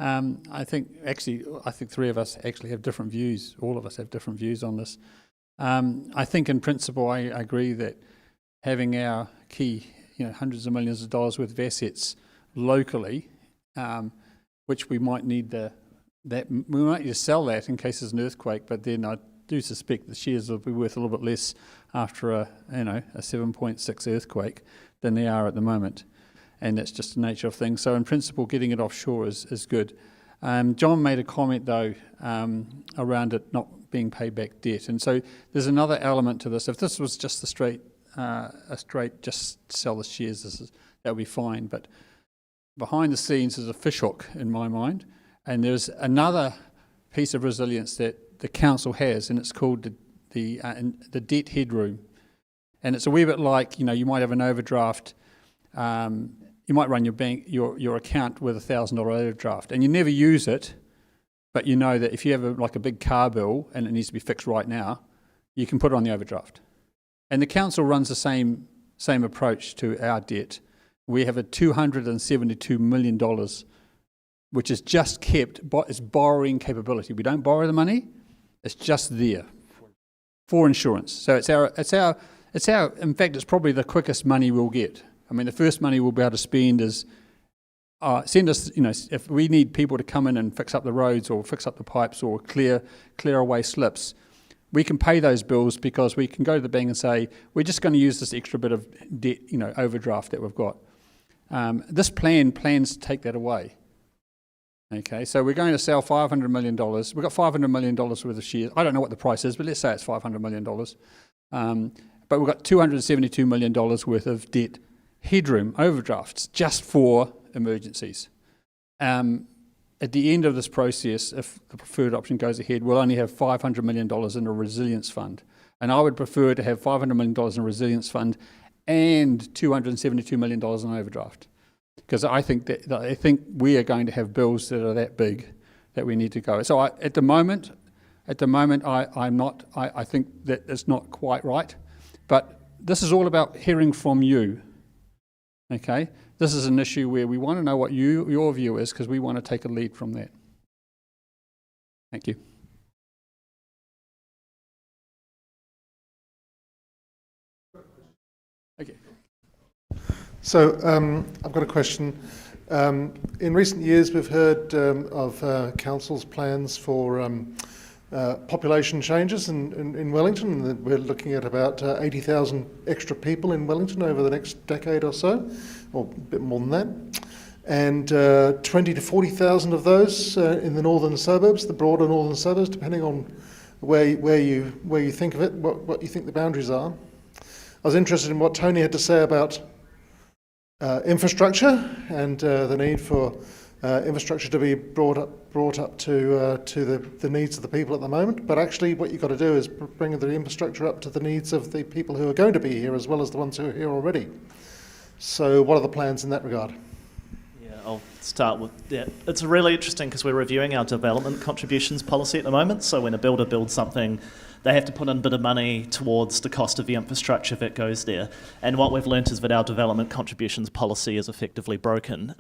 D: I think 3 of us actually have different views. All of us have different views on this. I think in principle I agree that having our key, hundreds of millions of dollars worth of assets locally which we might need we might need to sell that in case there's an earthquake, but then I do suspect the shares will be worth a little bit less after a 7.6 earthquake than they are at the moment. And that's just the nature of things. So in principle, getting it offshore is good. John made a comment though around it not being paid back debt. And so there's another element to this. If this was just a straight just sell the shares, that would be fine. But behind the scenes is a fishhook in my mind. And there's another piece of resilience that the council has, and it's called the debt headroom. And it's a wee bit like, you might have an overdraft. You might run your account with $1,000 overdraft, and you never use it, but you know that if you have a big car bill and it needs to be fixed right now, you can put it on the overdraft. And the council runs the same approach to our debt. We have a $272 million, which is just kept, it's borrowing capability. We don't borrow the money; it's just there for insurance. So it's our. In fact, it's probably the quickest money we'll get. I mean, the first money we'll be able to spend is send us, if we need people to come in and fix up the roads or fix up the pipes or clear away slips, we can pay those bills because we can go to the bank and say, we're just going to use this extra bit of debt, overdraft that we've got. This plans to take that away. Okay, so we're going to sell $500 million. We've got $500 million worth of shares. I don't know what the price is, but let's say it's $500 million. But we've got $272 million worth of debt headroom overdrafts just for emergencies. At the end of this process, if the preferred option goes ahead, we'll only have $500 million in a resilience fund. And I would prefer to have $500 million in a resilience fund and $272 million in overdraft. Because I think we are going to have bills that are that big that we need to go. So at the moment, I think that it's not quite right. But this is all about hearing from you. Okay? This is an issue where we want to know what your view is, because we want to take a lead from that. Thank you. Okay.
A: So I've got a question. In recent years, we've heard of council's plans for population changes in Wellington. We're looking at about 80,000 extra people in Wellington over the next decade or so, or a bit more than that. And 20 to 40,000 of those in the northern suburbs, the broader northern suburbs, depending on where you think of it, what you think the boundaries are. I was interested in what Tony had to say about infrastructure and the need for infrastructure to be brought up to the needs of the people at the moment. But actually what you've got to do is bring the infrastructure up to the needs of the people who are going to be here, as well as the ones who are here already. So what are the plans in that regard?
B: Yeah, I'll start with that. It's really interesting because we're reviewing our development contributions policy at the moment. So when a builder builds something, they have to put in a bit of money towards the cost of the infrastructure if it goes there. And what we've learnt is that our development contributions policy is effectively broken.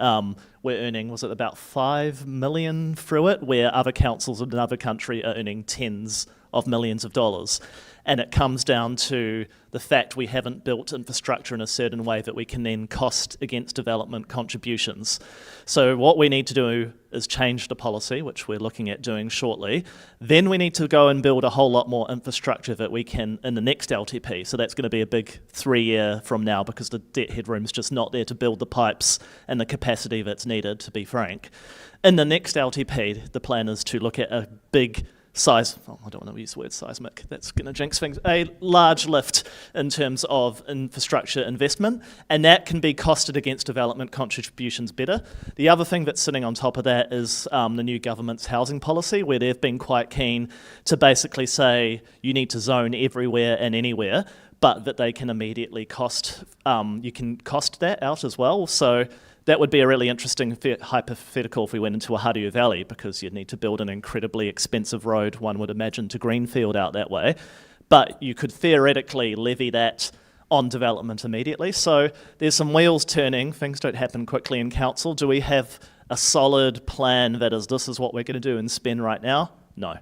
B: We're earning, was it about $5 million through it, where other councils in another country are earning tens of millions of dollars. And it comes down to the fact we haven't built infrastructure in a certain way that we can then cost against development contributions. So what we need to do is change the policy, which we're looking at doing shortly. Then we need to go and build a whole lot more infrastructure that we can in the next LTP. So that's going to be a big 3-year from now, because the debt headroom is just not there to build the pipes and the capacity that's needed, to be frank. In the next LTP, the plan is to look at a big I don't want to use the word seismic, that's going to jinx things, a large lift in terms of infrastructure investment, and that can be costed against development contributions better. The other thing that's sitting on top of that is the new government's housing policy, where they've been quite keen to basically say you need to zone everywhere and anywhere, but that they can immediately you can cost that out as well. So that would be a really interesting hypothetical if we went into a Haru Valley, because you'd need to build an incredibly expensive road, one would imagine, to Greenfield out that way. But you could theoretically levy that on development immediately. So there's some wheels turning. Things don't happen quickly in council. Do we have a solid plan that is, this is what we're going to do and spend right now? No.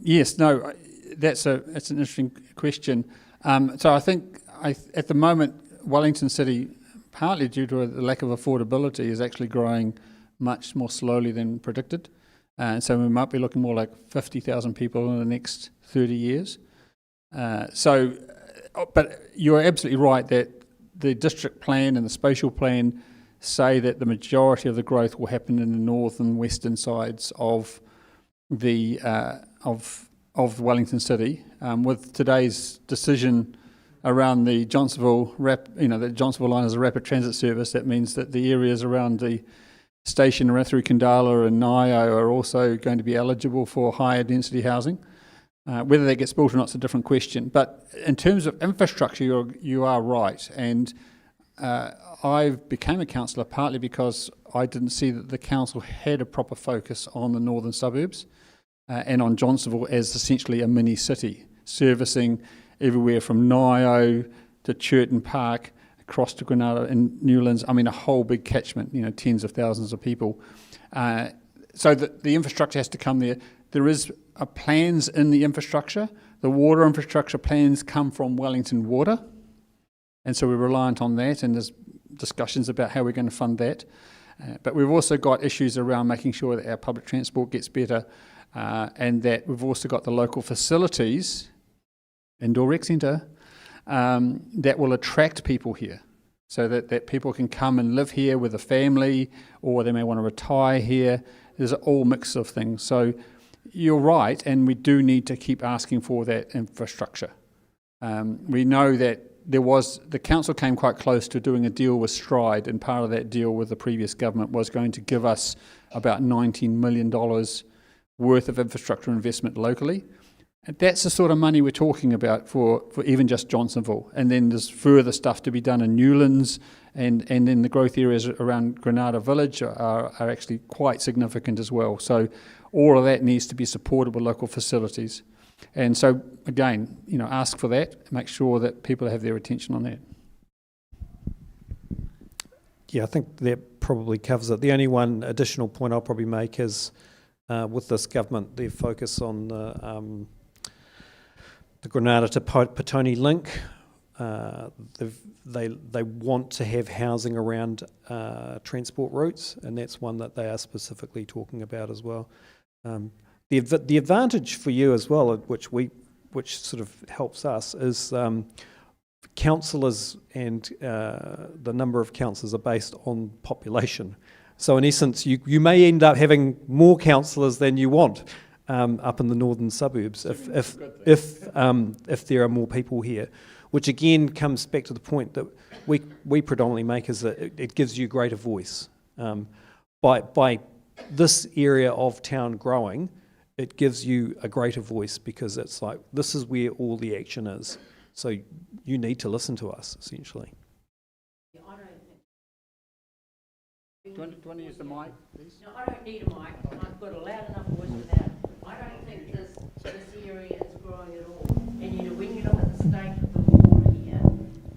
D: Yes, no, that's an interesting question. So I think at the moment, Wellington City partly due to the lack of affordability, is actually growing much more slowly than predicted. And so we might be looking more like 50,000 people in the next 30 years. But you're absolutely right that the district plan and the spatial plan say that the majority of the growth will happen in the north and western sides of the Wellington City. With today's decision around the Johnsonville the Johnsonville line is a rapid transit service, that means that the areas around the station around through Kandala and Ngaio are also going to be eligible for higher density housing. Whether that gets built or not is a different question. But in terms of infrastructure, you are right. And I became a councillor partly because I didn't see that the council had a proper focus on the northern suburbs and on Johnsonville as essentially a mini city, servicing everywhere from Ngaio to Churton Park, across to Granada and Newlands. I mean, a whole big catchment, tens of thousands of people. So the infrastructure has to come there. There is plans in the infrastructure. The water infrastructure plans come from Wellington Water, and so we're reliant on that, and there's discussions about how we're going to fund that. But we've also got issues around making sure that our public transport gets better, and that we've also got the local facilities, indoor rec centre, that will attract people here, so that people can come and live here with a family, or they may want to retire here. There's all mix of things. So you're right, and we do need to keep asking for that infrastructure. We know that the council came quite close to doing a deal with Stride, and part of that deal with the previous government was going to give us about $19 million worth of infrastructure investment locally. And that's the sort of money we're talking about for even just Johnsonville. And then there's further stuff to be done in Newlands, and then the growth areas around Granada Village are actually quite significant as well. So all of that needs to be supported with local facilities. And so, again, ask for that, make sure that people have their attention on that.
C: Yeah, I think that probably covers it. The only one additional point I'll probably make is with this government, their focus on the Granada to Petone link. They want to have housing around transport routes, and that's one that they are specifically talking about as well. The advantage for you as well, which sort of helps us, is councillors and the number of councillors are based on population. So in essence, you may end up having more councillors than you want up in the northern suburbs if there are more people here, which again comes back to the point that we predominantly make, is that it gives you greater voice. By this area of town growing, it gives you a greater voice, because it's like, this is where all the action is. So you need to listen to us, essentially.
G: Yeah, I don't think.
D: Do you want to use the mic, please?
G: No, I don't need a mic. I've got a loud enough voice without. I don't think this area is growing at all. And when you look at the state of the mall here,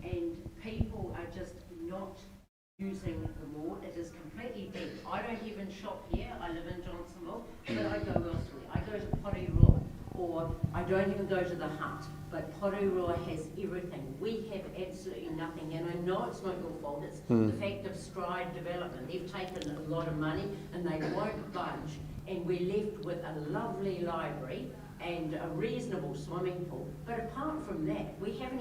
G: and people are just not using the mall, it is completely dead. I don't even shop here. I live in Johnsonville, but I go elsewhere. I go to Porirua, or I don't even go to the Hut. But Porirua has everything. We have absolutely nothing, and I know it's not your fault. It's the fact of Stride Development. They've taken a lot of money, and they won't budge. And we're left with a lovely library and a reasonable swimming pool. But apart from that, we've got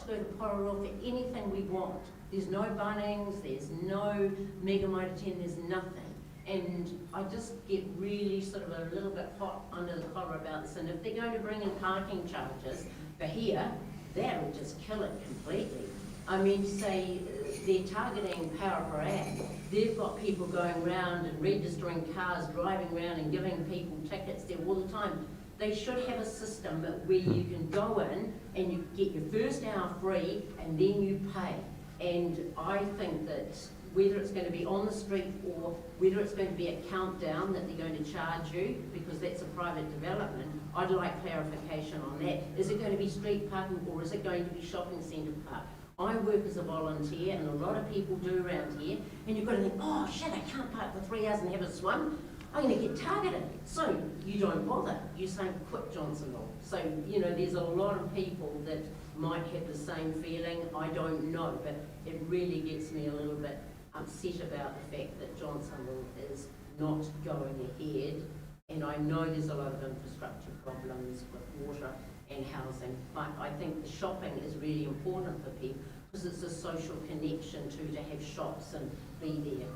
G: to go to Porirua for anything we want. There's no Bunnings, there's no Mega Mitre 10, there's nothing. And I just get really sort of a little bit hot under the collar about this. And if they're going to bring in parking charges for here, that'll just kill it completely. I mean, say they're targeting power per ad. They've got people going around and registering cars, driving around and giving people tickets there all the time. They should have a system where you can go in and you get your first hour free and then you pay. And I think that whether it's going to be on the street or whether it's going to be a countdown that they're going to charge you, because that's a private development, I'd like clarification on that. Is it going to be street parking, or is it going to be shopping centre park? I work as a volunteer, and a lot of people do around here, and you've got to think, oh shit, I can't park for 3 hours and have a swim. I'm going to get targeted. So you don't bother. You say, quit Johnsonville. So, you know, there's a lot of people that might have the same feeling. I don't know, but it really gets me a little bit upset about the fact that Johnsonville is not going ahead. And I know there's a lot of infrastructure problems with water and housing, but I think the shopping is really important for people because it's a social connection to have shops and be there.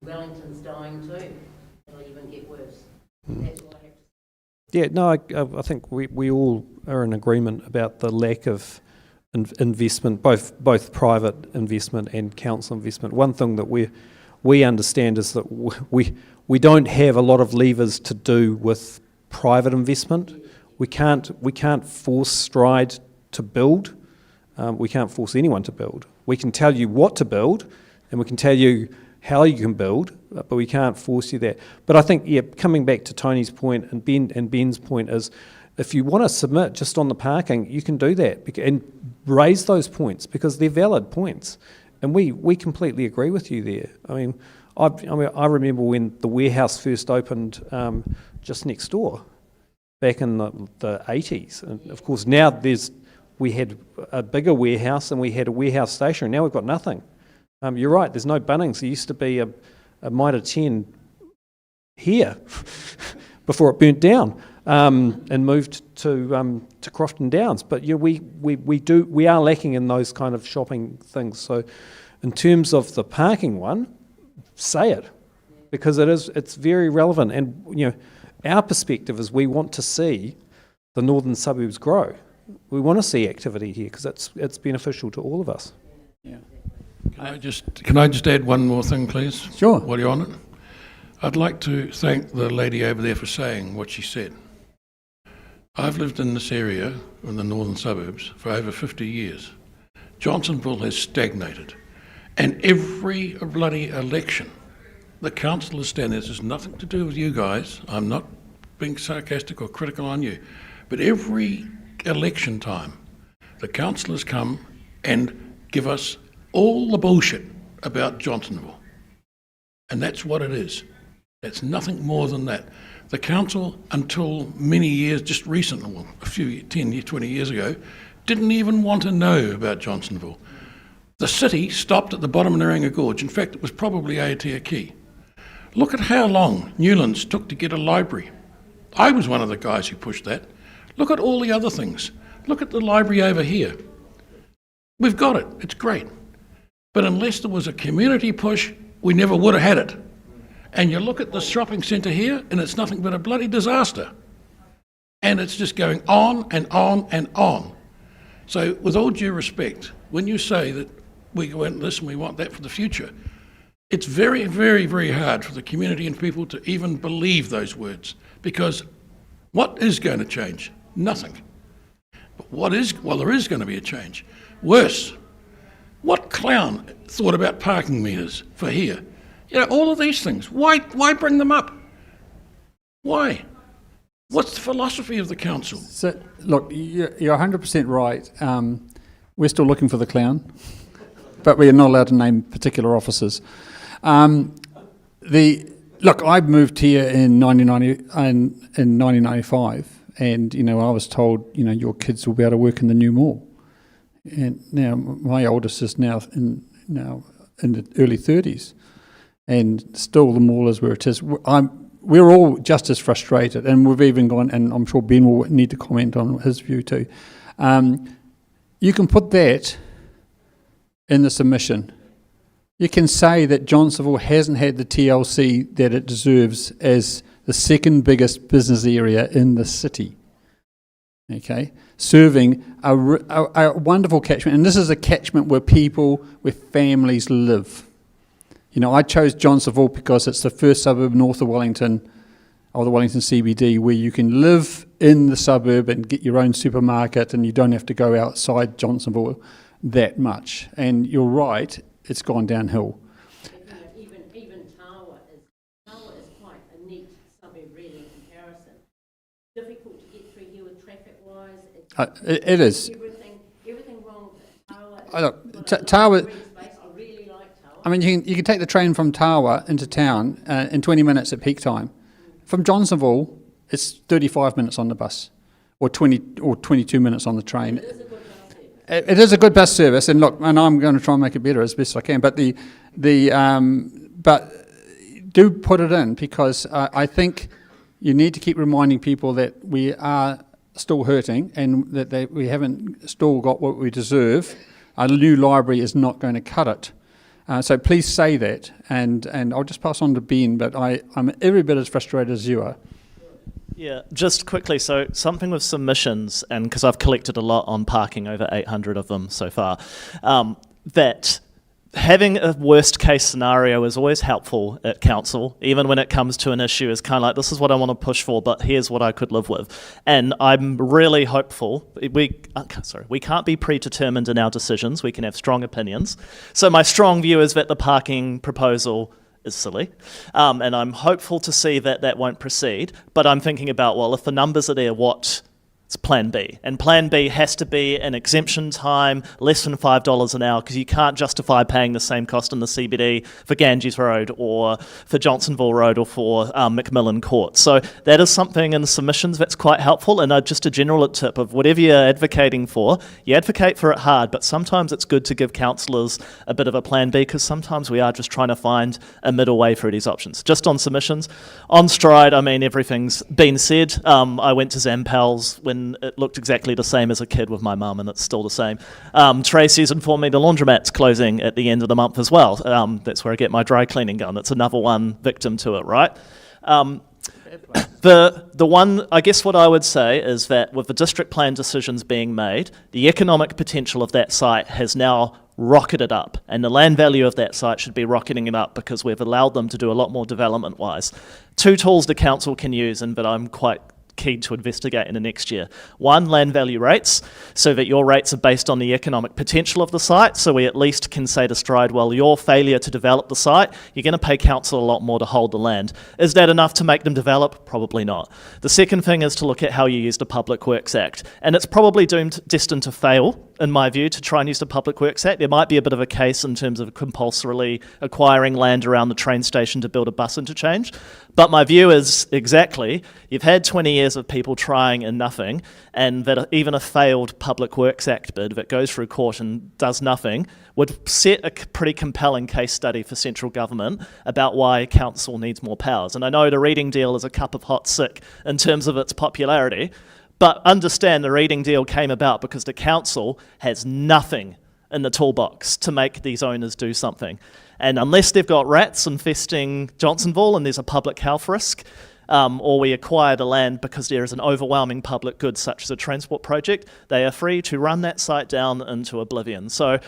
G: Wellington's dying too. It'll even get worse. That's all I have to say.
C: Yeah, no, I think we all are in agreement about the lack of investment, both private investment and council investment. One thing that we understand is that we don't have a lot of levers to do with private investment. We can't force Stride to build. We can't force anyone to build. We can tell you what to build, and we can tell you how you can build, but we can't force you that. But I think, yeah, coming back to Tony's point and Ben's point is, if you want to submit just on the parking, you can do that and raise those points because they're valid points, and we completely agree with you there. I mean, I remember when the warehouse first opened just next door, back in the 80s, and of course now we had a bigger warehouse and we had a warehouse station, and now we've got nothing. You're right, there's no Bunnings. There used to be a Mitre 10 here before it burnt down and moved to Crofton Downs. But yeah, we are lacking in those kind of shopping things. So in terms of the parking one, say it, because it's very relevant. And you know, our perspective is we want to see the northern suburbs grow. We want to see activity here because it's beneficial to all of us.
D: Yeah.
E: Can I just add one more thing, please?
D: Sure.
E: While you're on it, I'd like to thank the lady over there for saying what she said. I've lived in this area, in the northern suburbs, for over 50 years. Johnsonville has stagnated. And every bloody election, the councillors stand there. This has nothing to do with you guys. I'm not being sarcastic or critical on you. But every election time, the councillors come and give us all the bullshit about Johnsonville. And that's what it is. It's nothing more than that. The council, until many years, just recently, well, a few 10, 20 years ago, didn't even want to know about Johnsonville. The city stopped at the bottom of Naranga Gorge. In fact, it was probably Aotearoa. Look at how long Newlands took to get a library. I was one of the guys who pushed that. Look at all the other things. Look at the library over here. We've got it. It's great. But unless there was a community push, we never would have had it. And you look at the shopping centre here, and it's nothing but a bloody disaster. And it's just going on and on and on. So with all due respect, when you say that we want this and we want that for the future, it's very, very, very hard for the community and people to even believe those words. Because what is going to change? Nothing. But what is, well, there is going to be a change. Worse. What clown thought about parking meters for here? You know, all of these things. Why bring them up? Why? What's the philosophy of the council? So,
D: look, you're 100% right. We're still looking for the clown, but we are not allowed to name particular officers. Look, I moved here in 1995, and you know, I was told, you know, your kids will be able to work in the new mall. And now my oldest is now in the early 30s, and still the mall is where it is. We're all just as frustrated, and we've even gone, and I'm sure Ben will need to comment on his view too. You can put that in the submission. You can say that Johnsonville hasn't had the TLC that it deserves as the second biggest business area in the city. Okay, serving a wonderful catchment, and this is a catchment where families live. You know, I chose Johnsonville because it's the first suburb north of Wellington, or the Wellington CBD, where you can live in the suburb and get your own supermarket, and you don't have to go outside Johnsonville that much. And you're right, it's gone downhill.
G: Even Tawa is quite a neat suburb, really, in comparison. Difficult to get through here with traffic-wise.
D: It is.
G: Everything wrong with Tawa.
D: Tawa.
G: I really like Tawa.
D: I mean, you can take the train from Tawa into town in 20 minutes at peak time, from Johnsonville, it's 35 minutes on the bus, or 22 minutes on the train. It is a good bus service, and look, and I'm going to try and make it better as best I can. But but do put it in, because I think you need to keep reminding people that we are still hurting and that we haven't still got what we deserve. A new library is not going to cut it. So please say that, and I'll just pass on to Ben, but I'm every bit as frustrated as you are.
B: Yeah, just quickly, so something with submissions, and because I've collected a lot on parking, over 800 of them so far, that having a worst case scenario is always helpful at council, even when it comes to an issue. Is kind of like, this is what I want to push for, but here's what I could live with. And I'm really hopeful. We can't be predetermined in our decisions. We can have strong opinions. So my strong view is that the parking proposal is silly, and I'm hopeful to see that that won't proceed. But I'm thinking about, well, if the numbers are there, what's plan B? And plan B has to be an exemption time less than $5 an hour, because you can't justify paying the same cost in the CBD for Ganges Road or for Johnsonville Road or for Macmillan Court. So that is something in the submissions that's quite helpful. And just a general tip of whatever you're advocating for, you advocate for it hard, but sometimes it's good to give councillors a bit of a plan B, because sometimes we are just trying to find a middle way for these options. Just on submissions. On Stride, I mean, everything's been said. I went to Zampel's when it looked exactly the same as a kid with my mum, and it's still the same. Tracy's informed me the laundromat's closing at the end of the month as well. That's where I get my dry cleaning done. It's another one victim to it, right? The one, I guess what I would say is that with the district plan decisions being made, the economic potential of that site has now rocketed up, and the land value of that site should be rocketing it up, because we've allowed them to do a lot more development-wise. Two tools the council can use, and that I'm quite keen to investigate in the next year. One, land value rates, so that your rates are based on the economic potential of the site, so we at least can say to Stride, well, your failure to develop the site, you're going to pay council a lot more to hold the land. Is that enough to make them develop? Probably not. The second thing is to look at how you use the Public Works Act, and it's probably destined to fail, in my view, to try and use the Public Works Act. There might be a bit of a case in terms of compulsorily acquiring land around the train station to build a bus interchange, but my view is exactly, you've had 20 years of people trying and nothing, and that even a failed Public Works Act bid that goes through court and does nothing would set a pretty compelling case study for central government about why council needs more powers. And I know the Reading deal is a cup of hot sick in terms of its popularity, but understand the Reading deal came about because the council has nothing in the toolbox to make these owners do something. And unless they've got rats infesting Johnsonville and there's a public health risk, or we acquire the land because there is an overwhelming public good such as a transport project, they are free to run that site down into oblivion. So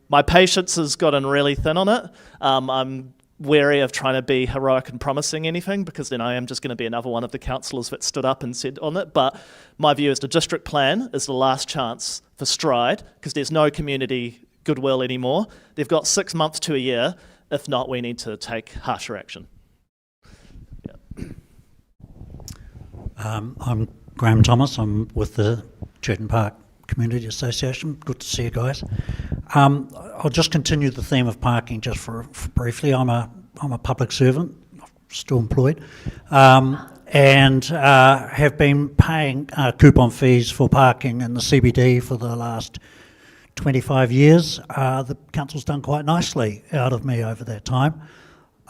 B: my patience has gotten really thin on it. I'm wary of trying to be heroic and promising anything, because then I am just going to be another one of the councillors that stood up and said on it. But my view is the district plan is the last chance for Stride, because there's no community goodwill anymore. They've got 6 months to a year. If not, we need to take harsher action.
H: I'm Graham Thomas. I'm with the Churton Park Community Association. Good to see you guys. I'll just continue the theme of parking just for briefly. I'm a public servant, still employed, and have been paying coupon fees for parking in the CBD for the last 25 years. The council's done quite nicely out of me over that time,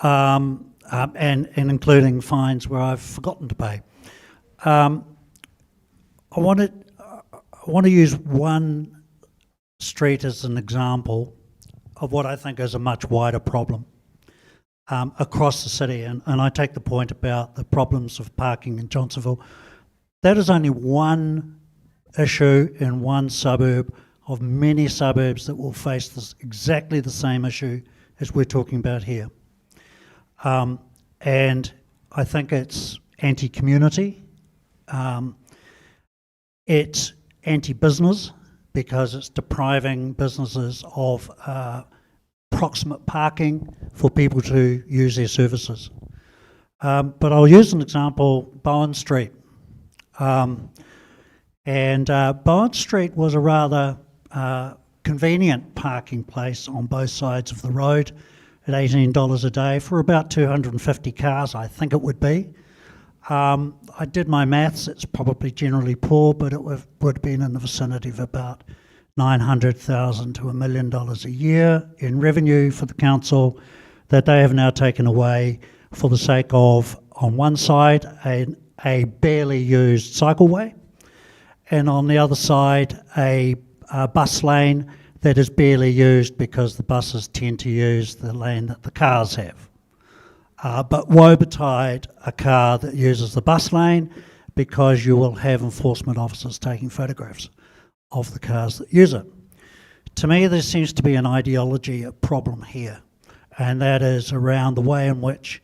H: and including fines where I've forgotten to pay. I want to use one street as an example of what I think is a much wider problem across the city, and I take the point about the problems of parking in Johnsonville. That is only one issue in one suburb of many suburbs that will face exactly the same issue as we're talking about here. And I think it's anti-community. It's anti-business, because it's depriving businesses of proximate parking for people to use their services. But I'll use an example, Bowen Street. And Bowen Street was a rather convenient parking place on both sides of the road at $18 a day for about 250 cars, I think it would be. I did my maths, it's probably generally poor, but it would have been in the vicinity of about $900,000 to $1 million a year in revenue for the council that they have now taken away for the sake of, on one side, a barely used cycleway, and on the other side, a bus lane that is barely used because the buses tend to use the lane that the cars have. But woe betide a car that uses the bus lane, because you will have enforcement officers taking photographs of the cars that use it. To me, there seems to be an ideology problem here, and that is around the way in which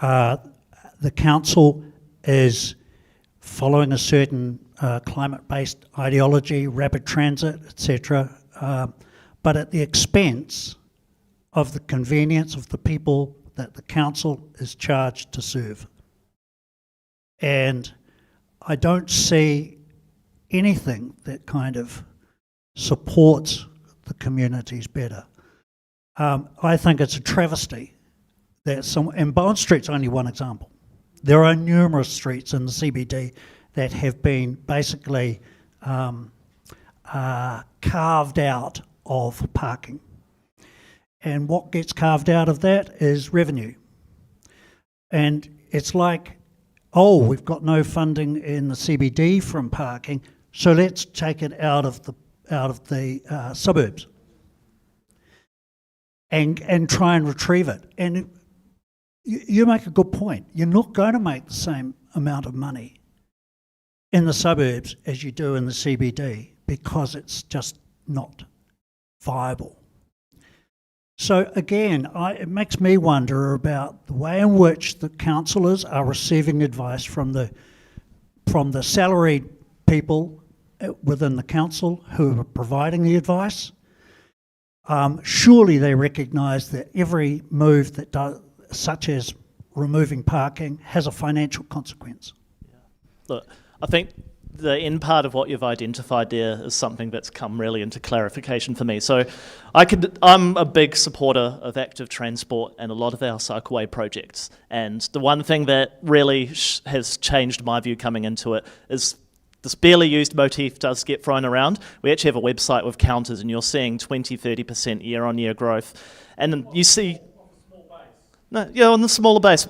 H: the council is following a certain climate-based ideology, rapid transit, etc., but at the expense of the convenience of the people that the council is charged to serve. And I don't see anything that kind of supports the communities better. I think it's a travesty that and Bond Street's only one example. There are numerous streets in the CBD that have been basically carved out of parking. And what gets carved out of that is revenue. And it's like, oh, we've got no funding in the CBD from parking, so let's take it out of the suburbs and try and retrieve it. And you make a good point. You're not going to make the same amount of money in the suburbs as you do in the CBD because it's just not viable. So again, it makes me wonder about the way in which the councillors are receiving advice from the salaried people within the council who are providing the advice. Surely they recognise that every move that does, such as removing parking, has a financial consequence.
B: Look, I think the end part of what you've identified there is something that's come really into clarification for me. So I'm a big supporter of active transport and a lot of our cycleway projects. And the one thing that really has changed my view coming into it is this barely used motif does get thrown around. We actually have a website with counters and you're seeing 20-30% year-on-year growth. And then you see... No, yeah, on the smaller base.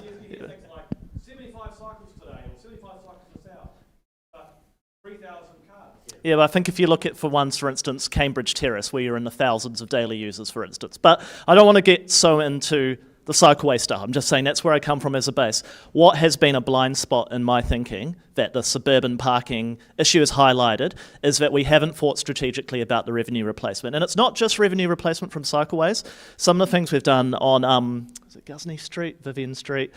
B: Yeah, but I think if you look at, for instance, Cambridge Terrace, where you're in the thousands of daily users, for instance. But I don't want to get so into the cycleway stuff. I'm just saying that's where I come from as a base. What has been a blind spot in my thinking that the suburban parking issue has highlighted is that we haven't thought strategically about the revenue replacement. And it's not just revenue replacement from cycleways. Some of the things we've done on, is it Gusney Street, Vivian Street,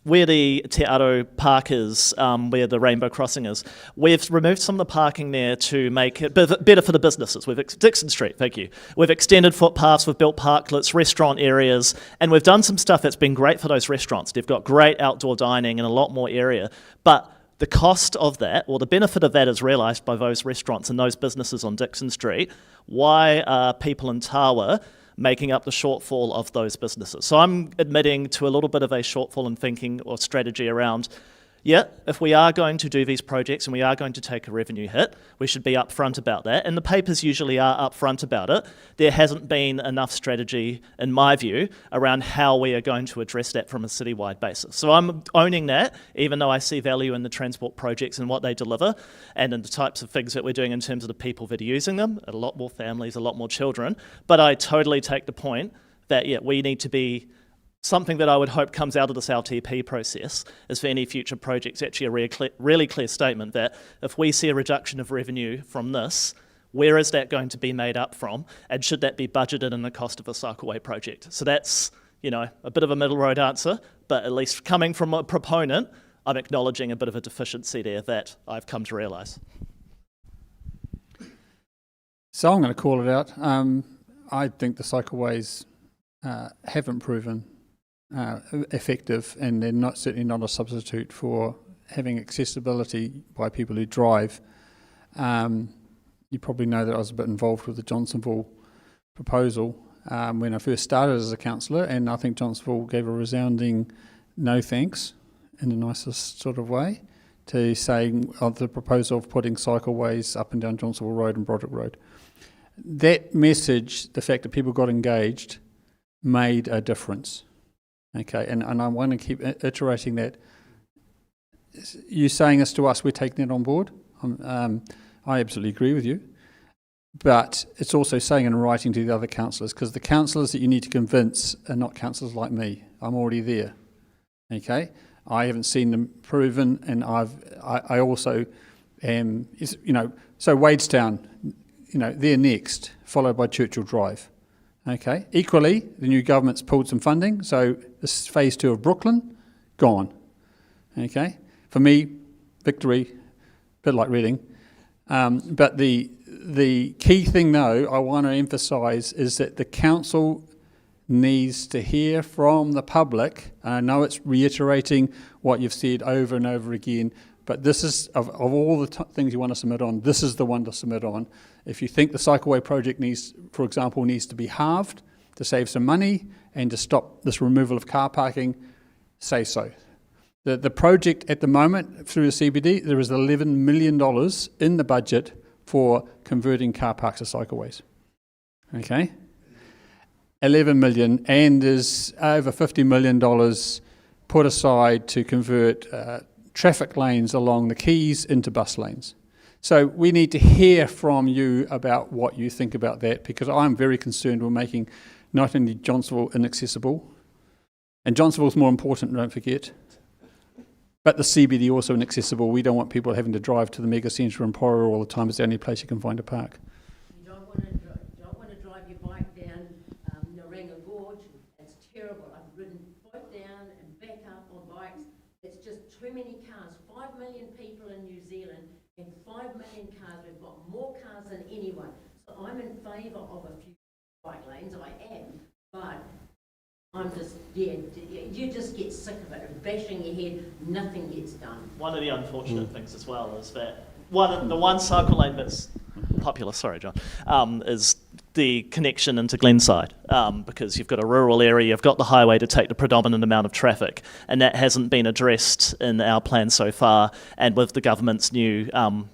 B: where the Te Aro Park is, where the Rainbow Crossing is, we've removed some of the parking there to make it better for the businesses. Dixon Street, thank you. We've extended footpaths, we've built parklets, restaurant areas, and we've done some stuff that's been great for those restaurants. They've got great outdoor dining and a lot more area, but the cost of that, or the benefit of that, is realised by those restaurants and those businesses on Dixon Street. Why are people in Tawa making up the shortfall of those businesses? So I'm admitting to a little bit of a shortfall in thinking or strategy around, yeah, if we are going to do these projects and we are going to take a revenue hit, we should be upfront about that. And the papers usually are upfront about it. There hasn't been enough strategy, in my view, around how we are going to address that from a citywide basis. So I'm owning that, even though I see value in the transport projects and what they deliver, and in the types of things that we're doing in terms of the people that are using them, a lot more families, a lot more children. But I totally take the point that, yeah, we need to be... Something that I would hope comes out of this LTP process is for any future projects actually a really clear statement that if we see a reduction of revenue from this, where is that going to be made up from, and should that be budgeted in the cost of a cycleway project? So that's, you know, a bit of a middle road answer, but at least coming from a proponent, I'm acknowledging a bit of a deficiency there that I've come to realise.
D: So I'm going to call it out. I think the cycleways haven't proven effective, and they're certainly not a substitute for having accessibility by people who drive. You probably know that I was a bit involved with the Johnsonville proposal when I first started as a councillor, and I think Johnsonville gave a resounding no thanks in the nicest sort of way, to saying of the proposal of putting cycleways up and down Johnsonville Road and Broderick Road. That message, the fact that people got engaged, made a difference. Okay, and I want to keep iterating that. You saying this to us, we're taking it on board. I absolutely agree with you. But it's also saying and writing to the other councillors, because the councillors that you need to convince are not councillors like me. I'm already there. Okay, I haven't seen them proven, and I also am. So Wadestown, they're next, followed by Churchill Drive. Okay. Equally, the new government's pulled some funding, so this is phase 2 of Brooklyn, gone. Okay. For me, victory, a bit like Reading. But the key thing, though, I want to emphasise is that the council needs to hear from the public. And I know it's reiterating what you've said over and over again, but this is, of all the things you want to submit on, this is the one to submit on. If you think the cycleway project needs to be halved to save some money and to stop this removal of car parking, say so. The project at the moment through the CBD, there is $11 million in the budget for converting car parks to cycleways. Okay? 11 million, and there's over $50 million put aside to convert traffic lanes along the quays into bus lanes. So we need to hear from you about what you think about that, because I'm very concerned we're making not only Johnsonville inaccessible, and Johnsonville's more important, don't forget, but the CBD also inaccessible. We don't want people having to drive to the mega centre in Porro all the time. It's the only place you can find a park.
G: You don't want to drive your bike down Naranga Gorge. It's terrible. I've ridden both down and back up on bikes. It's just too many cars. 5 million people in New Zealand and 5 million cars. We've got more cars than anyone. So I'm in favour of a few bike lanes. I am, but I'm just, you just get sick of it, bashing your head, nothing gets done.
B: One of the unfortunate things as well is that the one cycle lane that's popular, sorry John, is the connection into Glenside, because you've got a rural area, you've got the highway to take the predominant amount of traffic, and that hasn't been addressed in our plan so far, and with the government's new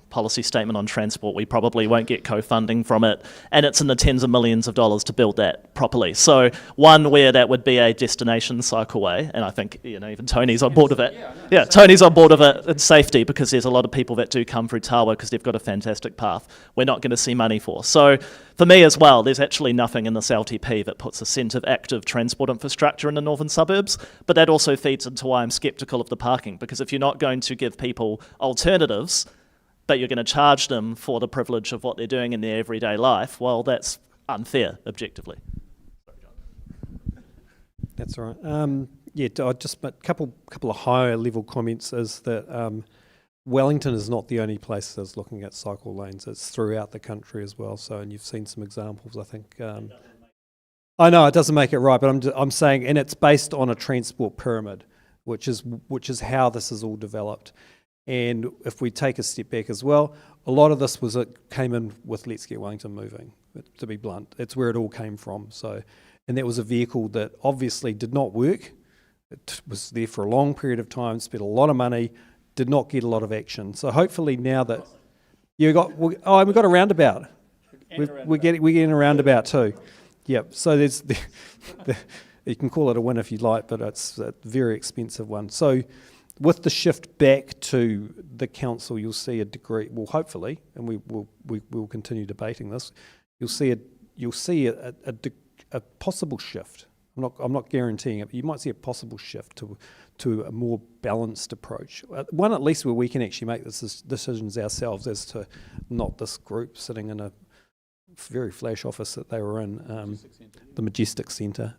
B: policy statement on transport, we probably won't get co-funding from it, and it's in the tens of millions of dollars to build that properly. So one where that would be a destination cycleway, and I think even Tony's on board with it. Yeah, Tony's on board with it in safety, because there's a lot of people that do come through Tawa because they've got a fantastic path we're not going to see money for. So for me as well, there's actually nothing in this LTP that puts a sense of active transport infrastructure in the northern suburbs, but that also feeds into why I'm sceptical of the parking, because if you're not going to give people alternatives, but you're going to charge them for the privilege of what they're doing in their everyday life, well, that's unfair, objectively.
C: That's all right. Just a couple of higher level comments is that Wellington is not the only place that's looking at cycle lanes. It's throughout the country as well. So, and you've seen some examples, I think. I know it doesn't make it right, but I'm saying, and it's based on a transport pyramid, which is how this is all developed. And if we take a step back as well, a lot of this came in with Let's Get Wellington Moving, to be blunt. It's where it all came from. So, and that was a vehicle that obviously did not work. It was there for a long period of time, spent a lot of money, did not get a lot of action. So hopefully now that we've got a roundabout. We're getting a roundabout too. Yep. So there's you can call it a win if you like, but it's a very expensive one. So with the shift back to the council, you'll see a degree. Well, hopefully, and we will continue debating this. You'll see a possible shift. I'm not guaranteeing it, but you might see a possible shift to a more balanced approach. One at least where we can actually make this decisions ourselves, as to not this group sitting in a very flash office that they were in, the Majestic Centre.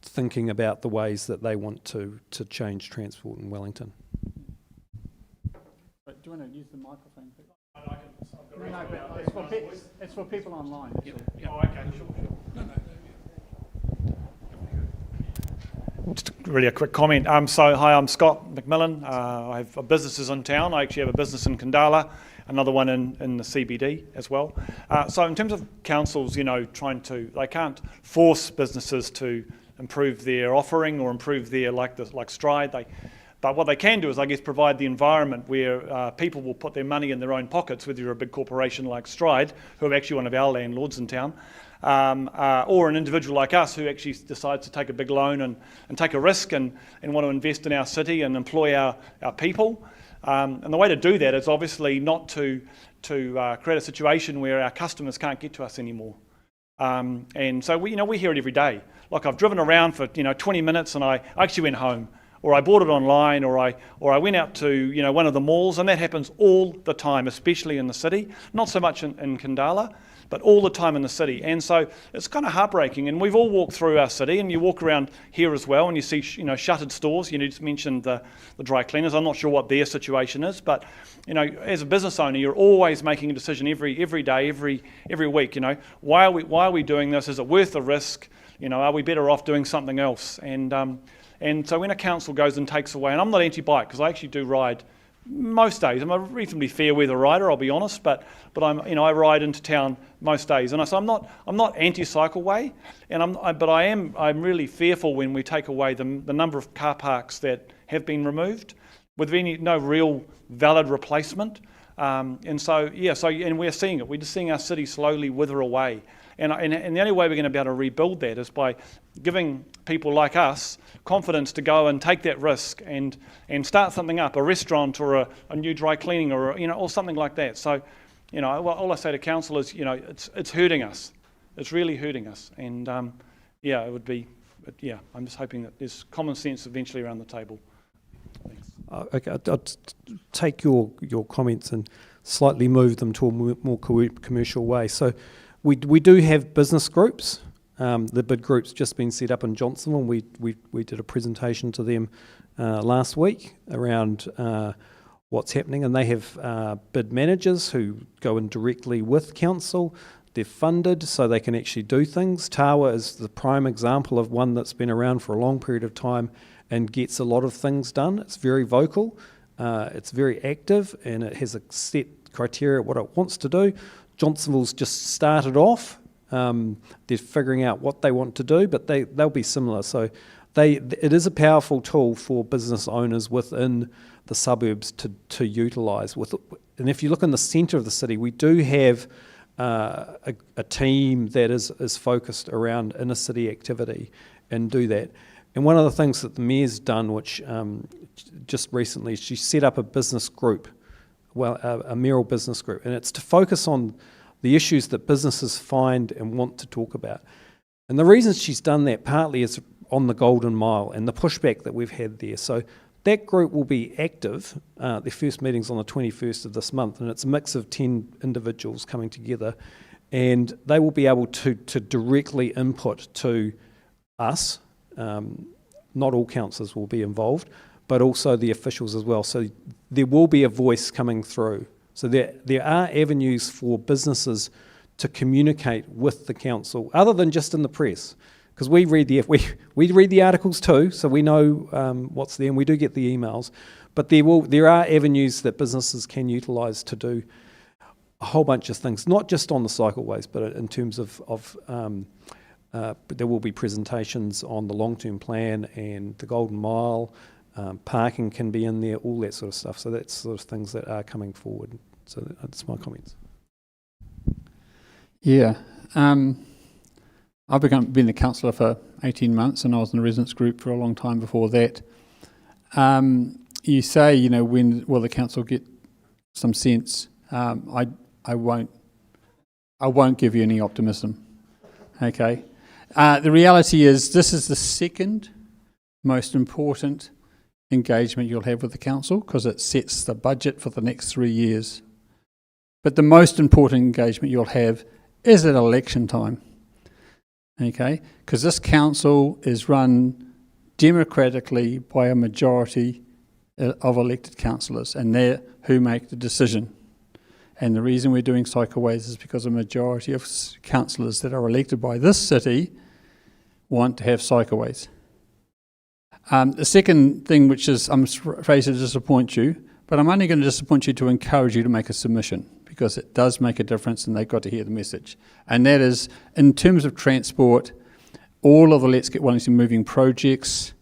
C: Thinking about the ways that they want to change transport in Wellington.
D: But do you want to use the microphone? No, but it's for people online.
I: Oh, okay, sure. Just really a quick comment. Hi, I'm Scott McMillan. I have businesses in town. I actually have a business in Kandala, another one in the CBD as well. So in terms of councils, they can't force businesses to improve their offering or improve their like Stride. But what they can do is, I guess, provide the environment where people will put their money in their own pockets, whether you're a big corporation like Stride, who are actually one of our landlords in town, or an individual like us who actually decides to take a big loan and take a risk and want to invest in our city and employ our people. And the way to do that is obviously not to create a situation where our customers can't get to us anymore. And so we hear it every day. Like, I've driven around for 20 minutes and I actually went home, or I bought it online, or I went out to one of the malls, and that happens all the time, especially in the city. Not so much in Kandala, but all the time in the city. And so it's kind of heartbreaking. And we've all walked through our city, and you walk around here as well, and you see shuttered stores. You just mentioned the dry cleaners. I'm not sure what their situation is, but as a business owner, you're always making a decision every day, every week. Why are we doing this? Is it worth the risk? Are we better off doing something else? And so when a council goes and takes away, and I'm not anti-bike because I actually do ride most days. I'm a reasonably fair weather rider, I'll be honest, but I ride into town most days, and so I'm not anti-cycleway, but I'm really fearful when we take away the number of car parks that have been removed with no real valid replacement, and we're seeing it. We're just seeing our city slowly wither away. And the only way we're going to be able to rebuild that is by giving people like us confidence to go and take that risk and start something up, a restaurant or a new dry cleaning or something like that. So, all I say to council is, it's hurting us. It's really hurting us. And it would be, I'm just hoping that there's common sense eventually around the table. Thanks.
C: Okay, I'll take your comments and slightly move them to a more commercial way. So we do have business groups. The bid group's just been set up in Johnsonville. We did a presentation to them last week around what's happening, and they have bid managers who go in directly with council. They're funded so they can actually do things. Tawa is the prime example of one that's been around for a long period of time and gets a lot of things done. It's very vocal, it's very active, and it has a set criteria what it wants to do. Johnsonville's just started off. They're figuring out what they want to do, but they'll be similar. So it is a powerful tool for business owners within the suburbs to utilise. And if you look in the centre of the city, we do have a team that is focused around inner city activity and do that. And one of the things that the Mayor's done, which just recently, she set up a business group, a mayoral business group, and it's to focus on the issues that businesses find and want to talk about. And the reason she's done that partly is on the Golden Mile and the pushback that we've had there. So that group will be active. Their first meeting's on the 21st of this month, and it's a mix of 10 individuals coming together, and they will be able to directly input to us. Not all councillors will be involved, but also the officials as well. So there will be a voice coming through. So there are avenues for businesses to communicate with the council, other than just in the press, because we read the articles too, so we know what's there, and we do get the emails. But there are avenues that businesses can utilise to do a whole bunch of things, not just on the cycleways, but in terms of there will be presentations on the long-term plan and the Golden Mile. Parking can be in there, all that sort of stuff. So that's sort of things that are coming forward. So that's my comments.
D: Yeah. I've been a councillor for 18 months, and I was in a residents group for a long time before that. You say, when will the council get some sense? I won't give you any optimism. Okay. The reality is this is the second most important engagement you'll have with the council, because it sets the budget for the next 3 years. But the most important engagement you'll have is at election time. Okay? Because this council is run democratically by a majority of elected councillors, and they're who make the decision. And the reason we're doing cycleways is because a majority of councillors that are elected by this city want to have cycleways. The second thing, which is, I'm afraid to disappoint you, but I'm only going to disappoint you to encourage you to make a submission, because it does make a difference and they've got to hear the message. And that is, in terms of transport, all of the Let's Get Wellington Moving projects,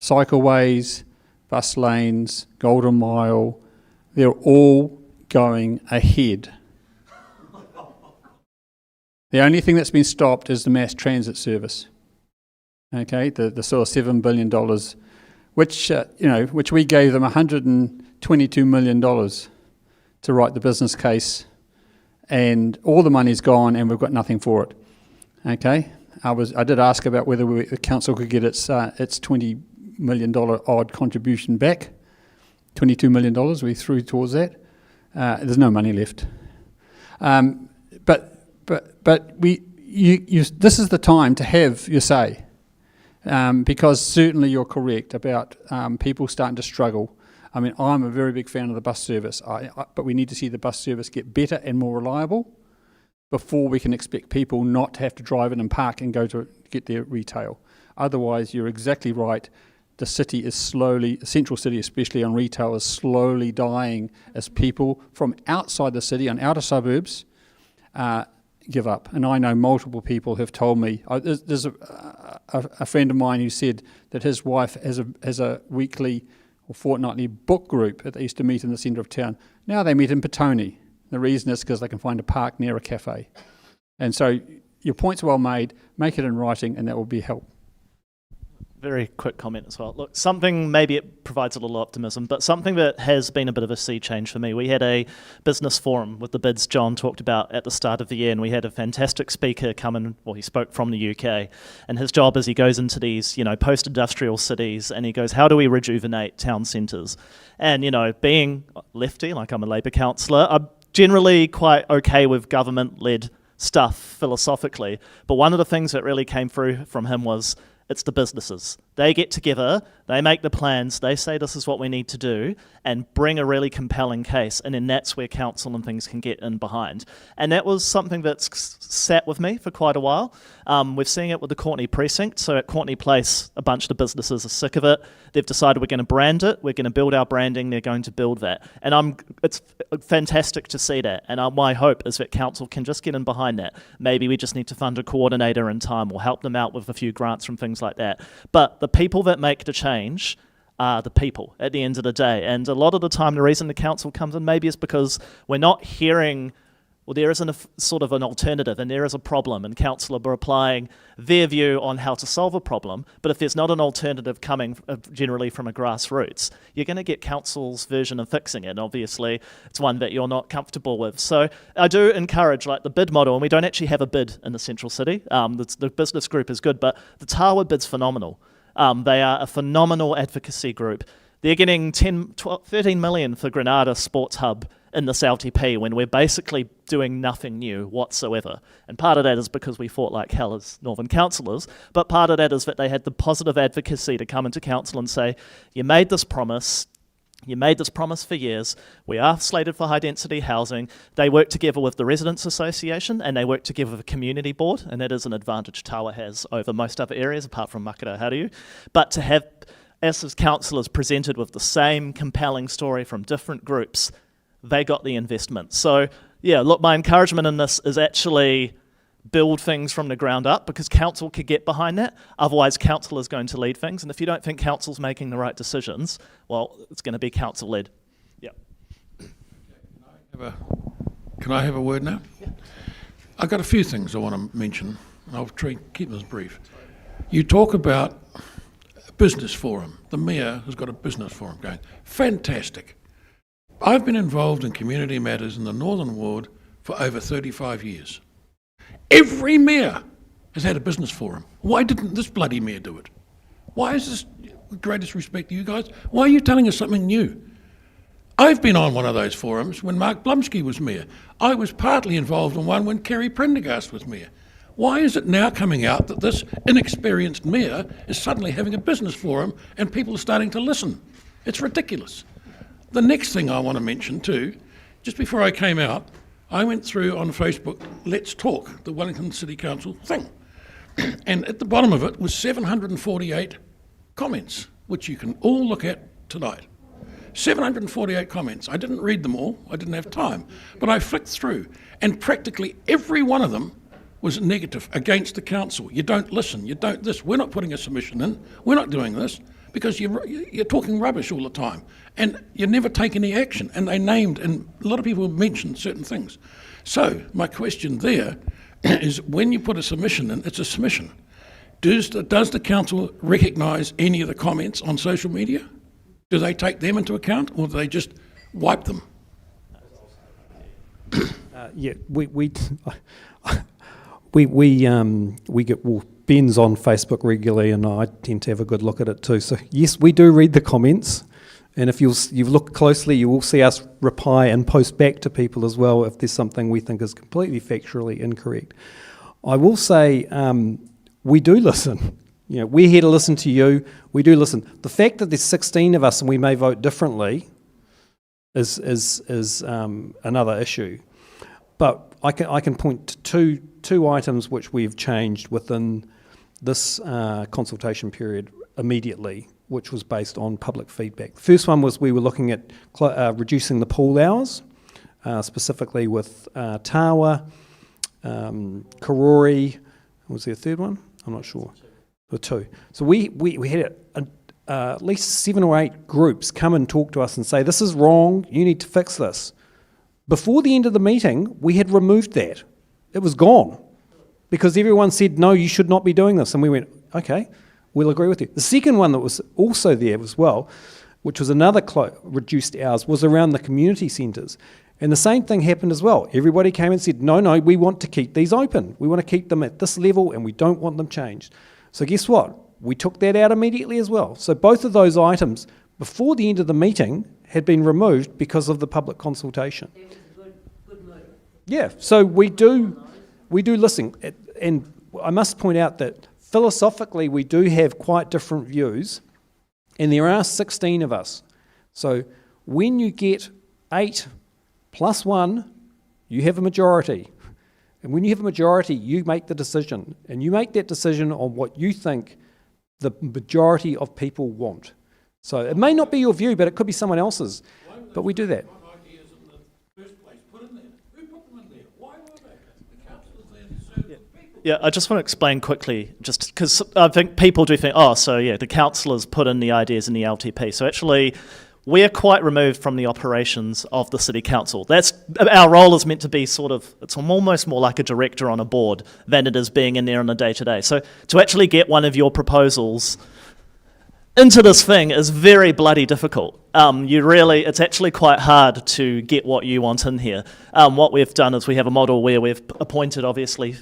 D: cycleways, bus lanes, Golden Mile, they're all going ahead. The only thing that's been stopped is the mass transit service. Okay, the sort of $7 billion, which we gave them $122 million to write the business case, and all the money's gone, and we've got nothing for it. Okay, I did ask about whether the council could get its $20 million odd contribution back. $22 million we threw towards that. There's no money left. But this is the time to have your say, because certainly you're correct about people starting to struggle. I mean, I'm a very big fan of the bus service, but we need to see the bus service get better and more reliable before we can expect people not to have to drive in and park and go to get their retail. Otherwise, you're exactly right. The city is slowly, the central city especially on retail, is slowly dying as people from outside the city and outer suburbs give up. And I know multiple people have told me, there's a friend of mine who said that his wife has a weekly or fortnightly book group that they used to meet in the centre of town. Now they meet in Petone. The reason is because they can find a park near a cafe. And so your point's well made, make it in writing, and that will be help.
B: Very quick comment as well. Look, something, maybe it provides a little optimism, but something that has been a bit of a sea change for me. We had a business forum with the bids John talked about at the start of the year, and we had a fantastic speaker come in, well, he spoke from the UK, and his job is he goes into these, post-industrial cities, and he goes, how do we rejuvenate town centres? And, being lefty, like I'm a Labour councillor, I'm generally quite okay with government-led stuff philosophically, but one of the things that really came through from him was, it's the businesses. They get together, they make the plans, they say this is what we need to do, and bring a really compelling case, and then that's where council and things can get in behind. And that was something that's sat with me for quite a while. We're seeing it with the Courtenay precinct. So at Courtenay Place, a bunch of the businesses are sick of it. They've decided we're going to brand it, we're going to build our branding, they're going to build that. And it's fantastic to see that. And my hope is that council can just get in behind that. Maybe we just need to fund a coordinator in time or help them out with a few grants from things like that. But the people that make the change are the people at the end of the day. And a lot of the time, the reason the council comes in maybe is because we're not hearing, well, there isn't a sort of an alternative and there is a problem, and council are applying their view on how to solve a problem. But if there's not an alternative coming generally from a grassroots, you're going to get council's version of fixing it. And obviously, it's one that you're not comfortable with. So I do encourage the bid model, and we don't actually have a bid in the central city. The business group is good, but the Tawa bid's phenomenal. They are a phenomenal advocacy group. They're getting 13 million for Granada Sports Hub in this LTP when we're basically doing nothing new whatsoever. And part of that is because we fought like hell as Northern councillors, but part of that is that they had the positive advocacy to come into council and say, you made this promise for years. We are slated for high density housing. They work together with the Residents Association and they work together with a community board, and that is an advantage Tawa has over most other areas apart from Makaraharau. But to have us as councillors presented with the same compelling story from different groups, they got the investment. So yeah, look, my encouragement in this is actually build things from the ground up, because council could get behind that. Otherwise, council is going to lead things. And if you don't think council's making the right decisions, well, it's going to be council led. Yeah.
E: Can I have a word now? Yeah. I've got a few things I want to mention. I'll try and keep this brief. You talk about a business forum. The mayor has got a business forum going. Fantastic. I've been involved in community matters in the Northern Ward for over 35 years. Every mayor has had a business forum. Why didn't this bloody mayor do it? Why is this, with greatest respect to you guys, why are you telling us something new? I've been on one of those forums when Mark Blumsky was mayor. I was partly involved in one when Kerry Prendergast was mayor. Why is it now coming out that this inexperienced mayor is suddenly having a business forum and people are starting to listen? It's ridiculous. The next thing I want to mention too, just before I came out, I went through on Facebook, Let's Talk, the Wellington City Council thing. And at the bottom of it was 748 comments, which you can all look at tonight. 748 comments. I didn't read them all, I didn't have time, but I flicked through, and practically every one of them was negative against the council. You don't listen, you don't this. We're not putting a submission in, we're not doing this, because you're talking rubbish all the time. And you never take any action. And they named, and a lot of people mentioned certain things. So my question there is, when you put a submission in, it's a submission. Does the council recognise any of the comments on social media? Do they take them into account, or do they just wipe them?
C: We get, well, Ben's on Facebook regularly, and I tend to have a good look at it too. So yes, we do read the comments, and if you look closely, you will see us reply and post back to people as well if there's something we think is completely factually incorrect. I will say we do listen. You know, we're here to listen to you. We do listen. The fact that there's 16 of us and we may vote differently is another issue. But I can point to two items which we've changed within this consultation period immediately, which was based on public feedback. The first one was we were looking at reducing the pool hours, specifically with Tawa, Karori. Was there a third one? I'm not sure. There were two. So we had at least 7 or 8 groups come and talk to us and say, this is wrong, you need to fix this. Before the end of the meeting, we had removed that. It was gone because everyone said, no, you should not be doing this. And we went, okay, we'll agree with you. The second one that was also there as well, which was another reduced hours, was around the community centres. And the same thing happened as well. Everybody came and said, no, we want to keep these open. We want to keep them at this level and we don't want them changed. So guess what? We took that out immediately as well. So both of those items, before the end of the meeting, had been removed because of the public consultation.
G: It was a good move.
C: Yeah, so we do listen. And I must point out that philosophically we do have quite different views, and there are 16 of us. So when you get 8 plus 1, you have a majority. And when you have a majority, you make the decision. And you make that decision on what you think the majority of people want. So it may not be your view, but it could be someone else's. But we do that.
B: Yeah, I just want to explain quickly, just because I think people do think, oh, so yeah, the councillors put in the ideas in the LTP. So actually, we're quite removed from the operations of the City Council. That's our role is meant to be sort of, it's almost more like a director on a board than it is being in there on a day-to-day. So to actually get one of your proposals into this thing is very bloody difficult. It's actually quite hard to get what you want in here. What we've done is we have a model where we've appointed, obviously,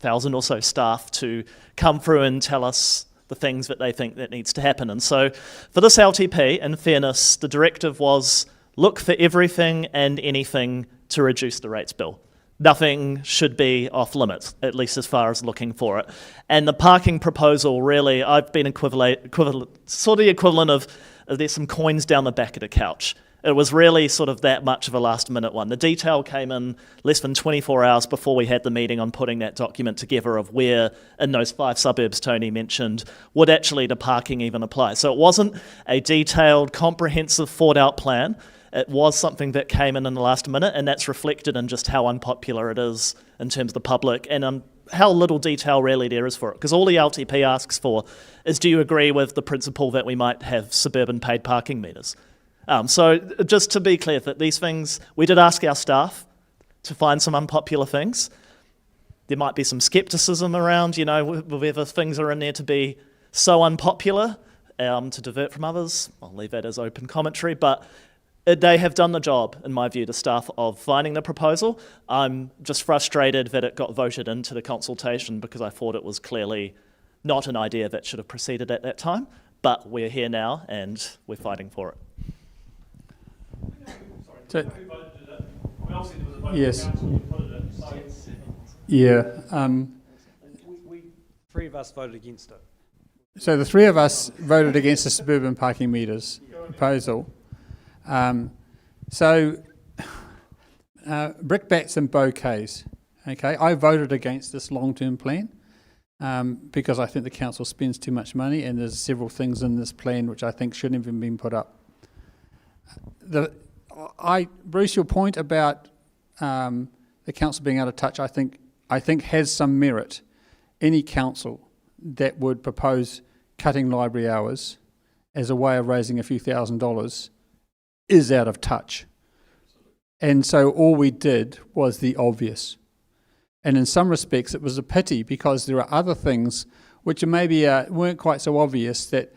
B: 1,000 or so staff to come through and tell us the things that they think that needs to happen. And so for this LTP, in fairness, the directive was look for everything and anything to reduce the rates bill. Nothing should be off limits, at least as far as looking for it. And the parking proposal, really, I've been sort of the equivalent of there's some coins down the back of the couch. It was really sort of that much of a last-minute one. The detail came in less than 24 hours before we had the meeting on putting that document together of where, in those 5 suburbs Tony mentioned, would actually the parking even apply. So it wasn't a detailed, comprehensive, thought-out plan. It was something that came in the last minute, and that's reflected in just how unpopular it is in terms of the public and how little detail really there is for it. Because all the LTP asks for is, do you agree with the principle that we might have suburban paid parking meters? So just to be clear that these things, we did ask our staff to find some unpopular things. There might be some scepticism around, whether things are in there to be so unpopular, to divert from others. I'll leave that as open commentary, but they have done the job, in my view, the staff, of finding the proposal. I'm just frustrated that it got voted into the consultation because I thought it was clearly not an idea that should have proceeded at that time, but we're here now and we're fighting for it.
D: Yes. Yeah.
C: 3 of us voted against it.
D: So the 3 of us voted against the suburban parking meters proposal. Brickbats and bouquets. Okay, I voted against this long-term plan because I think the council spends too much money, and there's several things in this plan which I think shouldn't have even been put up. Bruce, your point about the council being out of touch, I think I think has some merit. Any council that would propose cutting library hours as a way of raising a few $1,000s is out of touch. And so all we did was the obvious. And in some respects it was a pity, because there are other things which maybe weren't quite so obvious that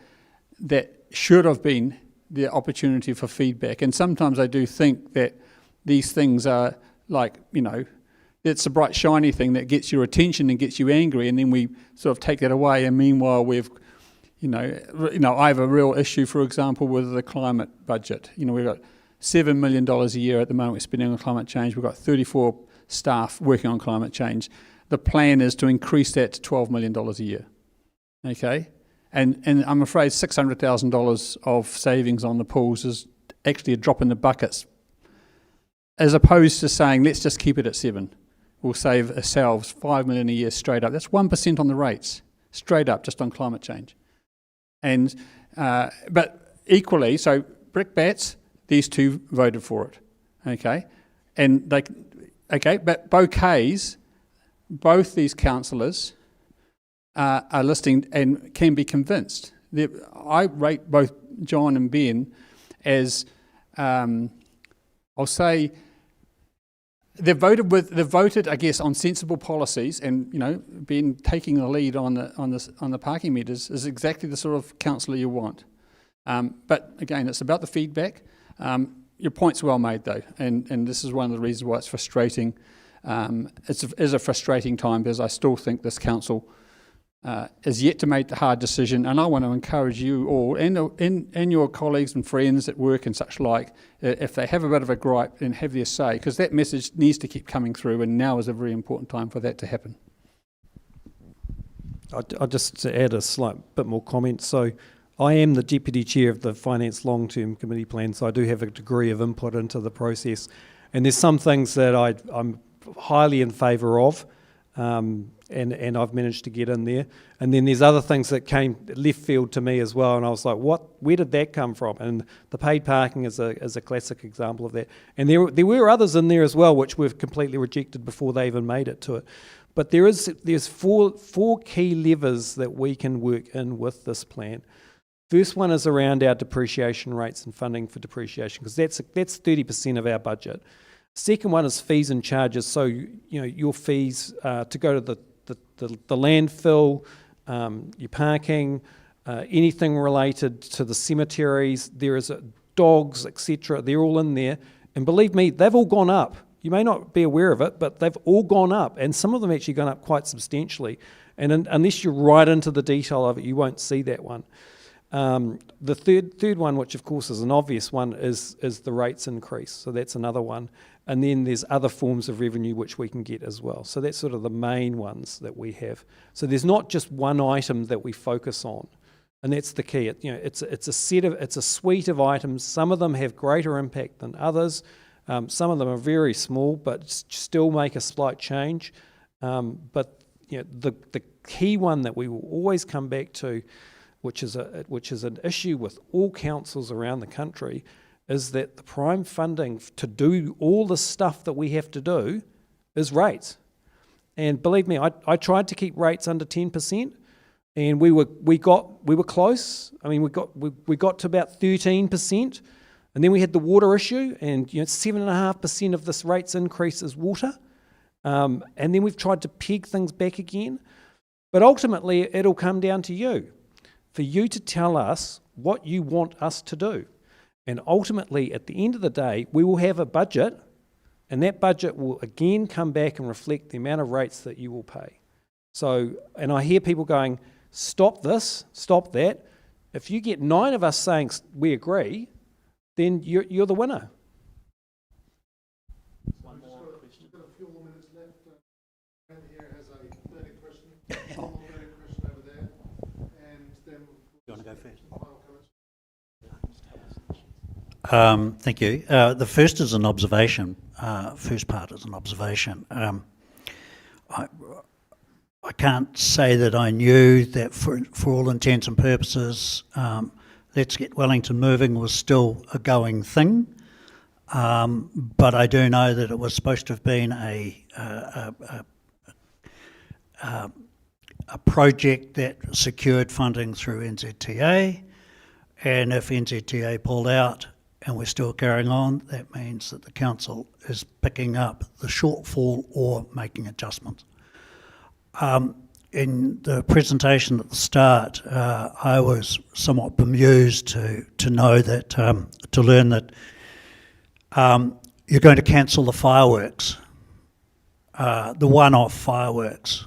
D: should have been the opportunity for feedback. And sometimes I do think that these things are like, it's a bright shiny thing that gets your attention and gets you angry, and then we sort of take that away, and meanwhile we've I have a real issue, for example, with the climate budget. We've got $7 million a year at the moment we're spending on climate change. We've got 34 staff working on climate change. The plan is to increase that to $12 million a year. Okay? And I'm afraid $600,000 of savings on the pools is actually a drop in the buckets, as opposed to saying, let's just keep it at 7. We'll save ourselves $5 million a year straight up. That's 1% on the rates, straight up, just on climate change. And but equally, so brickbats, these two voted for it, okay? And but bouquets, both these councillors are listening and can be convinced. I rate both John and Ben as, I'll say, they've voted, I guess, on sensible policies, and Ben taking the lead on the parking meters is exactly the sort of councillor you want. But again, it's about the feedback. Your point's well made, though, and this is one of the reasons why it's frustrating. It is a frustrating time, because I still think this council is yet to make the hard decision, and I want to encourage you all and your colleagues and friends at work and such like, if they have a bit of a gripe, then have their say, because that message needs to keep coming through, and now is a very important time for that to happen.
C: I'll just add a slight bit more comment. So I am the Deputy Chair of the Finance Long-Term Committee Plan, so I do have a degree of input into the process, and there's some things that I'm highly in favour of, and I've managed to get in there. And then there's other things that came left field to me as well, and I was like, where did that come from? And the paid parking is a classic example of that. And there were others in there as well which we've completely rejected before they even made it to it. But there's four key levers that we can work in with this plan. First one is around our depreciation rates and funding for depreciation, because that's 30% of our budget. Second one is fees and charges. So your fees to go to the landfill, your parking, anything related to the cemeteries. There is dogs, etc. They're all in there, and believe me, they've all gone up. You may not be aware of it, but they've all gone up, and some of them actually gone up quite substantially. And unless you're right into the detail of it, you won't see that one. The third one, which of course is an obvious one, is the rates increase. So that's another one. And then there's other forms of revenue which we can get as well. So that's sort of the main ones that we have. So there's not just one item that we focus on, and that's the key. It's a suite of items. Some of them have greater impact than others. Some of them are very small, but still make a slight change. But the key one that we will always come back to, which is an issue with all councils around the country, is that the prime funding to do all the stuff that we have to do is rates. And believe me, I tried to keep rates under 10%, and we were close. I mean, we got to about 13%, and then we had the water issue, and 7.5% of this rates increase is water. And then we've tried to peg things back again. But ultimately, it'll come down to you, for you to tell us what you want us to do. And ultimately, at the end of the day, we will have a budget, and that budget will again come back and reflect the amount of rates that you will pay. So, and I hear people going, stop this, stop that. If you get 9 of us saying we agree, then you're the winner.
B: One more question.
A: We've got a few more minutes left. Randy here has a burning question. One more burning question over there. And then
H: You want to go first?
A: final comments.
H: Thank you. The first is an observation. First part is an observation. I can't say that I knew that for all intents and purposes, Let's Get Wellington Moving was still a going thing, but I do know that it was supposed to have been a a project that secured funding through NZTA, and if NZTA pulled out and we're still carrying on, that means that the council is picking up the shortfall or making adjustments. In the presentation at the start, I was somewhat bemused to know that, to learn that you're going to cancel the fireworks, the one-off fireworks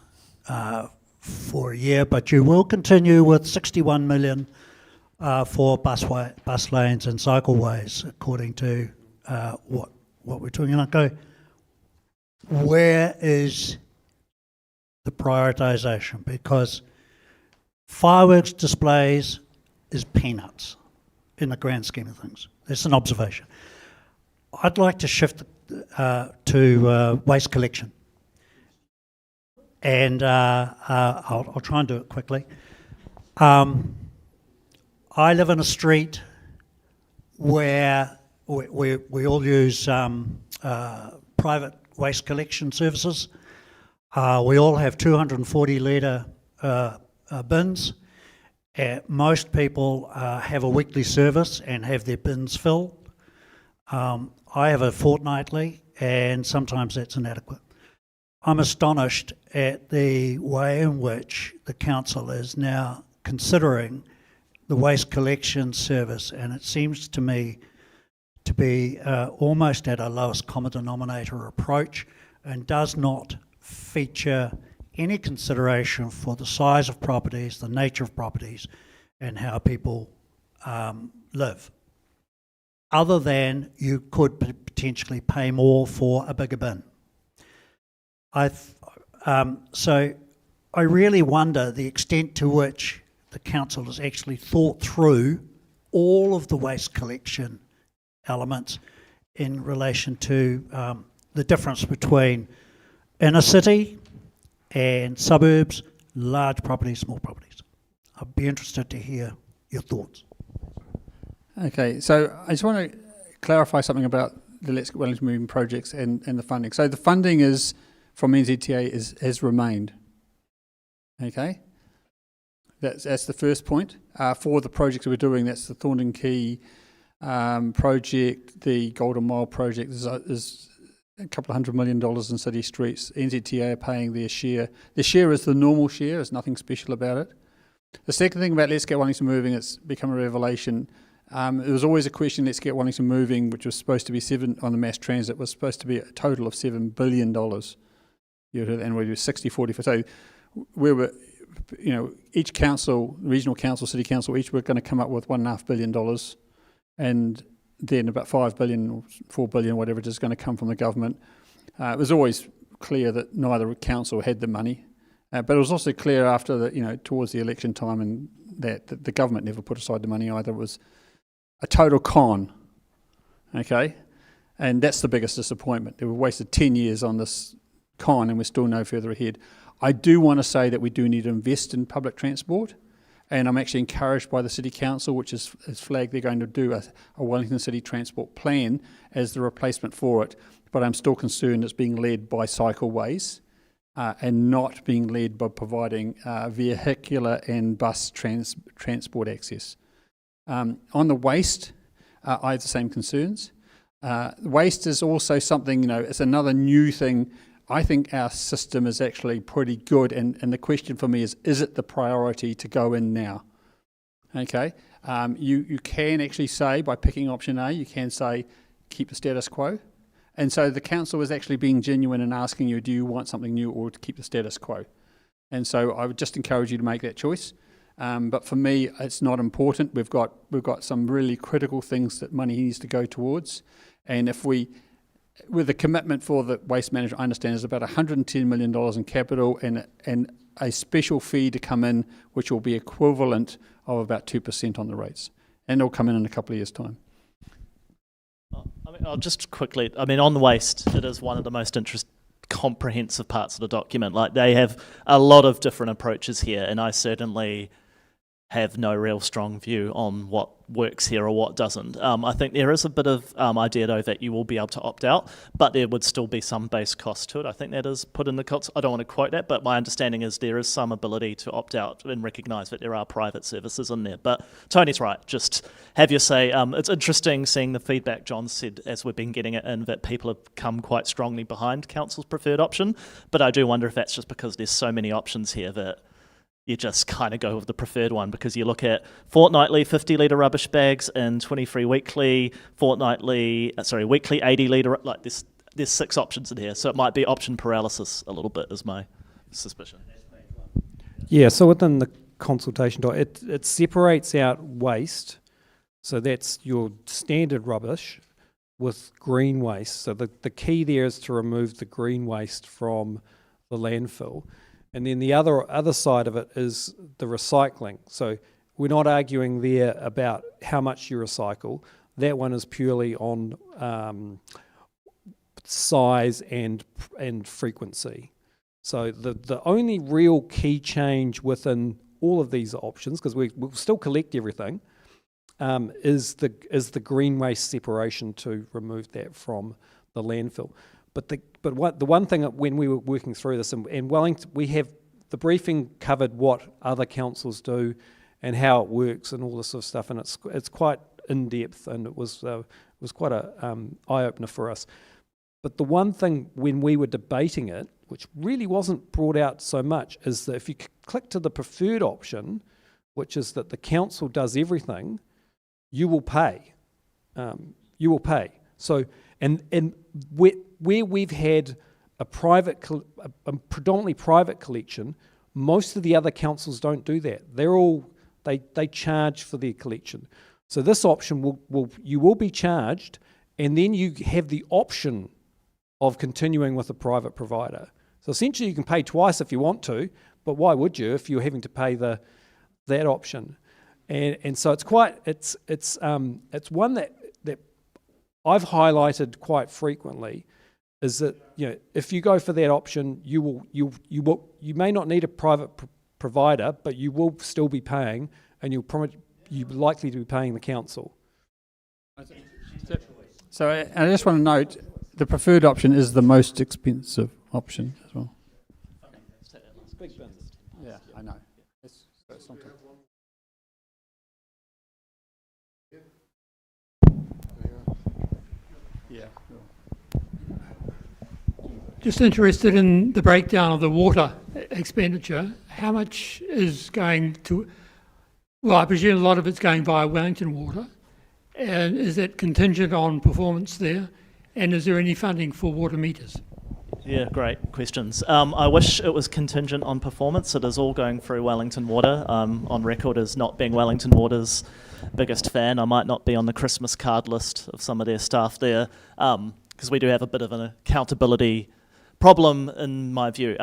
H: for a year, but you will continue with 61 million for bus lanes and cycleways, according to what we're doing. And I go, where is the prioritisation? Because fireworks displays is peanuts in the grand scheme of things. That's an observation. I'd like to shift to waste collection. And I'll try and do it quickly. I live in a street where we all use private waste collection services. We all have 240 litre bins. Most people have a weekly service and have their bins filled. I have a fortnightly, and sometimes that's inadequate. I'm astonished at the way in which the council is now considering the waste collection service, and it seems to me to be almost at a lowest common denominator approach, and does not feature any consideration for the size of properties, the nature of properties, and how people live. Other than you could potentially pay more for a bigger bin. So I really wonder the extent to which the council has actually thought through all of the waste collection elements in relation to the difference between inner city and suburbs, large properties, small properties. I'd be interested to hear your thoughts. Okay, so I just want to clarify something about the Let's Get Wellington Moving projects and the funding. So the funding is from NZTA has remained. Okay, that's the first point. For the projects that we're doing, that's the Thornton Quay project, the Golden Mile project. There's a couple of $100 million in city streets. NZTA are paying their share. Their share is the normal share. There's nothing special about it. The second thing about Let's Get Wellington Moving, it's become a revelation. There was always a question, Let's Get Wellington Moving, which was supposed to be on the mass transit, was supposed to be a total of $7 billion. And we were 60-40. So we were, each council, regional council, city council, each were going to come up with $1.5 billion, and then about $5 billion or $4 billion, whatever it is, going to come from the government. It was always clear that neither council had the money, but it was also clear after the, towards the election time, and that the government never put aside the money either. It was a total con, okay? And that's the biggest disappointment. We've wasted 10 years on this con and we're still no further ahead. I do want to say that we do need to invest in public transport, and I'm actually encouraged by the City Council, which is flagged they're going to do a Wellington City Transport Plan as the replacement for it, but I'm still concerned it's being led by cycleways and not being led by providing vehicular and bus transport access. On the waste, I have the same concerns. Waste is also something, it's another new thing. I think our system is actually pretty good, and the question for me is it the priority to go in now? Okay, you can actually say, by picking option A, you can say, keep the status quo. And so the council is actually being genuine and asking you, do you want something new or to keep the status quo? And so I would just encourage you to make that choice. But for me, it's not important. We've got some really critical things that money needs to go towards. And if we, with the commitment for the waste management, I understand there's about $110 million in capital and a special fee to come in, which will be equivalent of about 2% on the rates. And it'll come in a couple of years' time.
B: I'll just quickly, on the waste, it is one of the most comprehensive parts of the document. Like, they have a lot of different approaches here, and I certainly have no real strong view on what works here or what doesn't. I think there is a bit of idea, though, that you will be able to opt out, but there would still be some base cost to it. I think that is put in the costs. I don't want to quote that, but my understanding is there is some ability to opt out and recognise that there are private services in there. But Tony's right, just have your say. It's interesting seeing the feedback John said as we've been getting it in, that people have come quite strongly behind council's preferred option, but I do wonder if that's just because there's so many options here that you just kind of go with the preferred one, because you look at fortnightly 50-litre rubbish bags and 23 weekly, weekly 80-litre, like there's 6 options in here, so it might be option paralysis a little bit, is my suspicion.
C: Yeah, so within the consultation doc, it separates out waste, so that's your standard rubbish, with green waste. So the key there is to remove the green waste from the landfill. And then the other side of it is the recycling. So we're not arguing there about how much you recycle. That one is purely on size and frequency. So the only real key change within all of these options, because we'll still collect everything, is the green waste separation to remove that from the landfill. But the one thing that when we were working through this, and Wellington, we have the briefing covered what other councils do and how it works and all this sort of stuff, and it's quite in depth, and it was quite a eye opener for us. But the one thing when we were debating it, which really wasn't brought out so much, is that if you click to the preferred option, which is that the council does everything, you will pay. You will pay. So and where we've had a predominantly private collection, most of the other councils don't do that. They charge for their collection. So this option you will be charged, and then you have the option of continuing with a private provider. So essentially, you can pay twice if you want to, but why would you if you're having to pay that option? And so it's one that I've highlighted quite frequently, is that if you go for that option, you may not need a private provider, but you will still be paying, and you're likely to be paying the council.
D: So I just want to note, the preferred option is the most expensive option as well. Yeah, I know. That's not yeah.
J: Just interested in the breakdown of the water expenditure. How much is going to, well, I presume a lot of it's going via Wellington Water, and is that contingent on performance there, and is there any funding for water meters?
B: Yeah, great questions. I wish it was contingent on performance. It is all going through Wellington Water. On record as not being Wellington Water's biggest fan. I might not be on the Christmas card list of some of their staff there, because we do have a bit of an accountability problem in my view.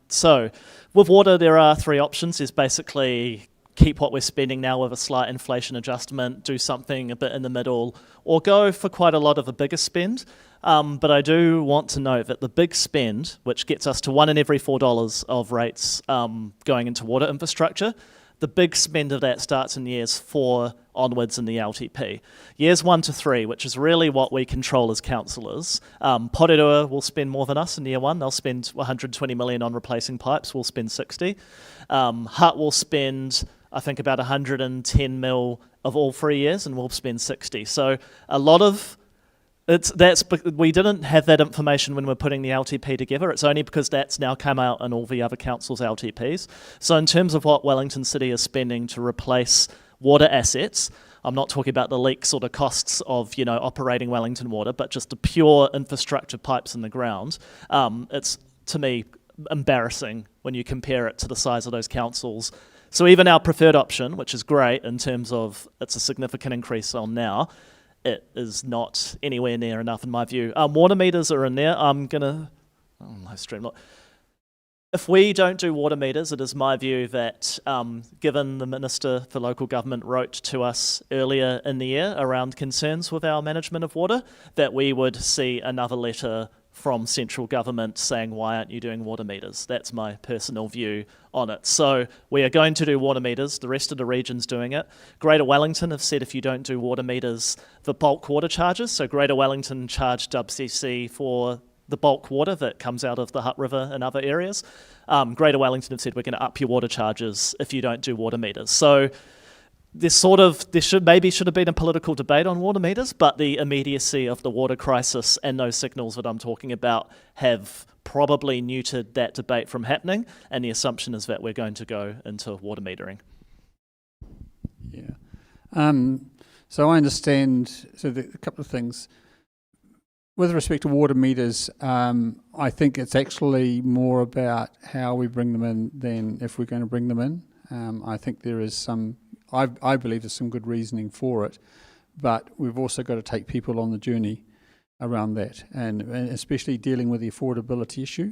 B: So with water, there are 3 options. There's basically keep what we're spending now with a slight inflation adjustment, do something a bit in the middle, or go for quite a lot of a bigger spend. But I do want to note that the big spend, which gets us to 1 in every $4 of rates going into water infrastructure, the big spend of that starts in years 4 onwards in the LTP. Years 1 to 3, which is really what we control as councillors. Porirua will spend more than us in year 1. They'll spend 120 million on replacing pipes. We'll spend 60. Hutt will spend, I think, about 110 mil of all 3 years, and we'll spend 60. So a lot of we didn't have that information when we're putting the LTP together. It's only because that's now come out in all the other councils' LTPs. So in terms of what Wellington City is spending to replace water assets, I'm not talking about the leaks or the costs of operating Wellington Water, but just the pure infrastructure pipes in the ground. It's, to me, embarrassing when you compare it to the size of those councils. So even our preferred option, which is great in terms of it's a significant increase on now, it is not anywhere near enough in my view. Water meters are in there. I'm going to... If we don't do water meters, it is my view that given the Minister for Local Government wrote to us earlier in the year around concerns with our management of water, that we would see another letter from central government saying, why aren't you doing water meters? That's my personal view on it. So we are going to do water meters. The rest of the region's doing it. Greater Wellington have said if you don't do water meters, the bulk water charges. So Greater Wellington charged WCC for the bulk water that comes out of the Hutt River and other areas. Greater Wellington have said we're going to up your water charges if you don't do water meters. So there should have been a political debate on water meters, but the immediacy of the water crisis and those signals that I'm talking about have probably neutered that debate from happening, and the assumption is that we're going to go into water metering.
D: Yeah. So I understand, a couple of things. With respect to water meters, I think it's actually more about how we bring them in than if we're going to bring them in. I think there is I believe there's some good reasoning for it, but we've also got to take people on the journey around that, and especially dealing with the affordability issue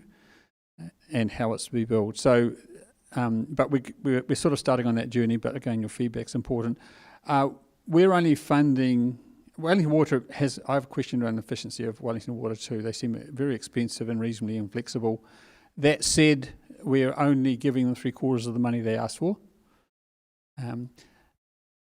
D: and how it's to be built. So, but we're sort of starting on that journey, but again, your feedback's important. We're only funding... Wellington Water I have a question around the efficiency of Wellington Water too. They seem very expensive and reasonably inflexible. That said, we're only giving them 3/4 of the money they asked for.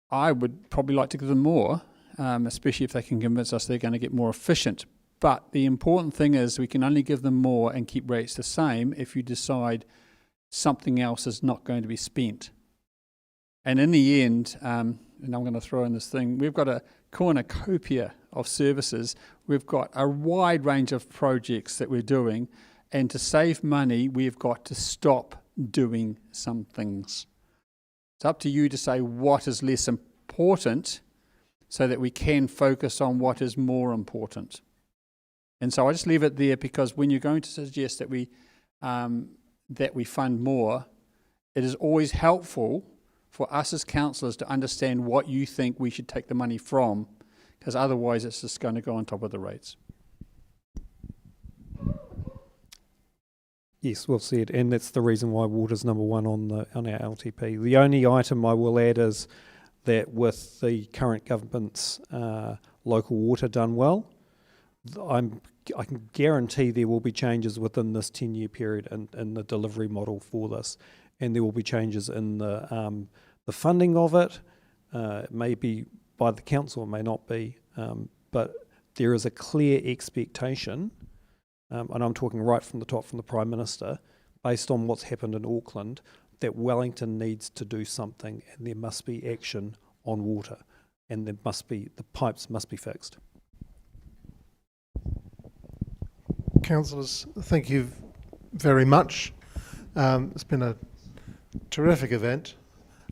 D: I would probably like to give them more, especially if they can convince us they're going to get more efficient. But the important thing is we can only give them more and keep rates the same if you decide something else is not going to be spent. And in the end, and I'm going to throw in this thing, we've got a cornucopia of services. We've got a wide range of projects that we're doing, and to save money, we've got to stop doing some things. It's up to you to say what is less important so that we can focus on what is more important. And so I just leave it there, because when you're going to suggest that we fund more, it is always helpful for us as councillors to understand what you think we should take the money from, because otherwise it's just going to go on top of the rates.
C: Yes, well said, and that's the reason why water's number one on our LTP. The only item I will add is that with the current government's local water done well, I can guarantee there will be changes within this 10-year period in the delivery model for this, and there will be changes in the funding of it. It may be by the council, it may not be, but there is a clear expectation, and I'm talking right from the top from the Prime Minister, based on what's happened in Auckland, that Wellington needs to do something, and there must be action on water, and the pipes must be fixed.
A: Councillors, thank you very much. It's been a terrific event.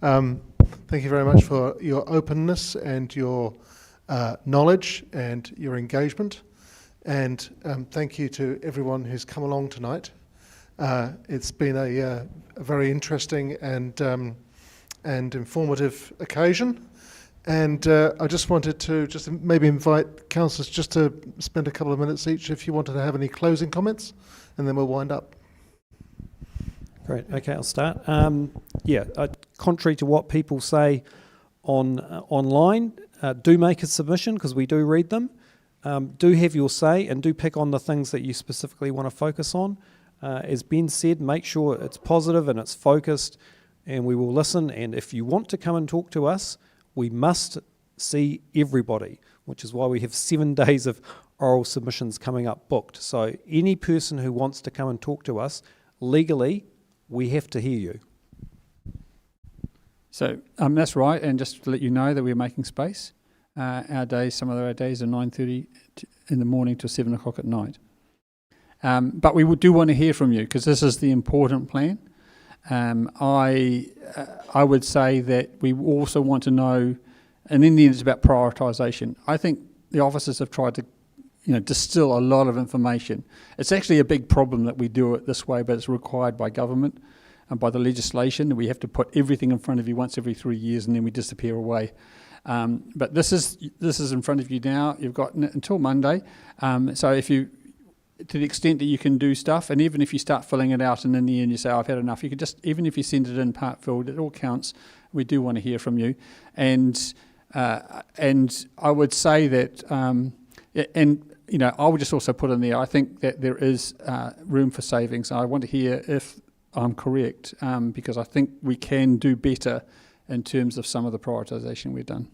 A: Thank you very much for your openness and your knowledge and your engagement. And thank you to everyone who's come along tonight. It's been a very interesting and informative occasion. And I just wanted to maybe invite councillors just to spend a couple of minutes each if you wanted to have any closing comments, and then we'll wind up.
C: Great. Okay, I'll start. Contrary to what people say online, do make a submission, because we do read them. Do have your say, and do pick on the things that you specifically want to focus on. As Ben said, make sure it's positive and it's focused, and we will listen. And if you want to come and talk to us, we must see everybody, which is why we have 7 days of oral submissions coming up booked. So any person who wants to come and talk to us, legally, we have to hear you.
D: So that's right, and just to let you know that we're making space. Some of our days are 9:30 in the morning to 7 o'clock at night. But we do want to hear from you, because this is the important plan. I would say that we also want to know, and in the end it's about prioritisation. I think the officers have tried to distill a lot of information. It's actually a big problem that we do it this way, but it's required by government and by the legislation. We have to put everything in front of you once every 3 years, and then we disappear away. But this is in front of you now. You've got until Monday. So if you, to the extent that you can do stuff, and even if you start filling it out and in the end you say, I've had enough, you could just, even if you send it in part filled, it all counts. We do want to hear from you. And I would say that, and I would just also put in there, I think that there is room for savings. I want to hear if I'm correct, because I think we can do better in terms of some of the prioritisation we've done.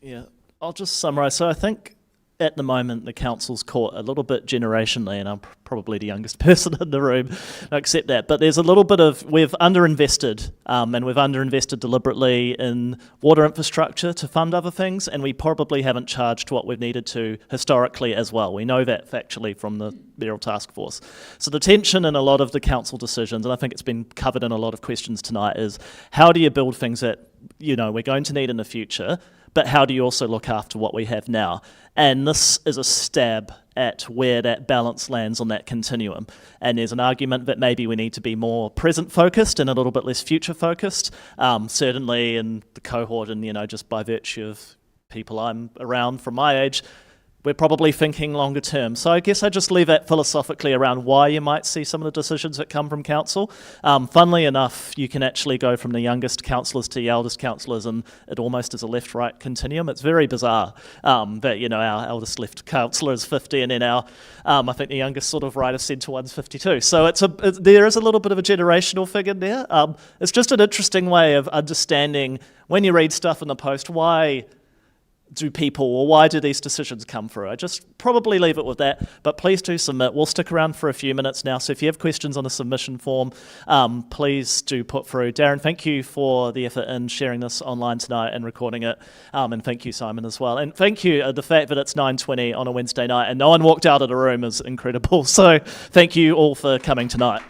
B: Yeah, I'll just summarise. So I think at the moment the council's caught a little bit generationally, and I'm probably the youngest person in the room, I accept that, but there's a little bit of, we've underinvested, and we've underinvested deliberately in water infrastructure to fund other things, and we probably haven't charged what we've needed to historically as well. We know that factually from the Mayoral Task Force. So the tension in a lot of the council decisions, and I think it's been covered in a lot of questions tonight, is how do you build things that, we're going to need in the future, but how do you also look after what we have now? And this is a stab at where that balance lands on that continuum. And there's an argument that maybe we need to be more present-focused and a little bit less future-focused, certainly in the cohort and, just by virtue of people I'm around from my age, we're probably thinking longer term. So I guess I just leave it philosophically around why you might see some of the decisions that come from council. Funnily enough, you can actually go from the youngest councillors to the eldest councillors, and it almost is a left-right continuum. It's very bizarre that, our eldest left councillor is 50, and then I think the youngest sort of right of centre one's 52. So there is a little bit of a generational thing in there. It's just an interesting way of understanding, when you read stuff in the Post, why do these decisions come through? I just probably leave it with that, but please do submit. We'll stick around for a few minutes now, so if you have questions on the submission form, please do put through. Darren, thank you for the effort in sharing this online tonight and recording it, and thank you, Simon, as well. And thank you, the fact that it's 9:20 on a Wednesday night and no one walked out of the room is incredible, so thank you all for coming tonight.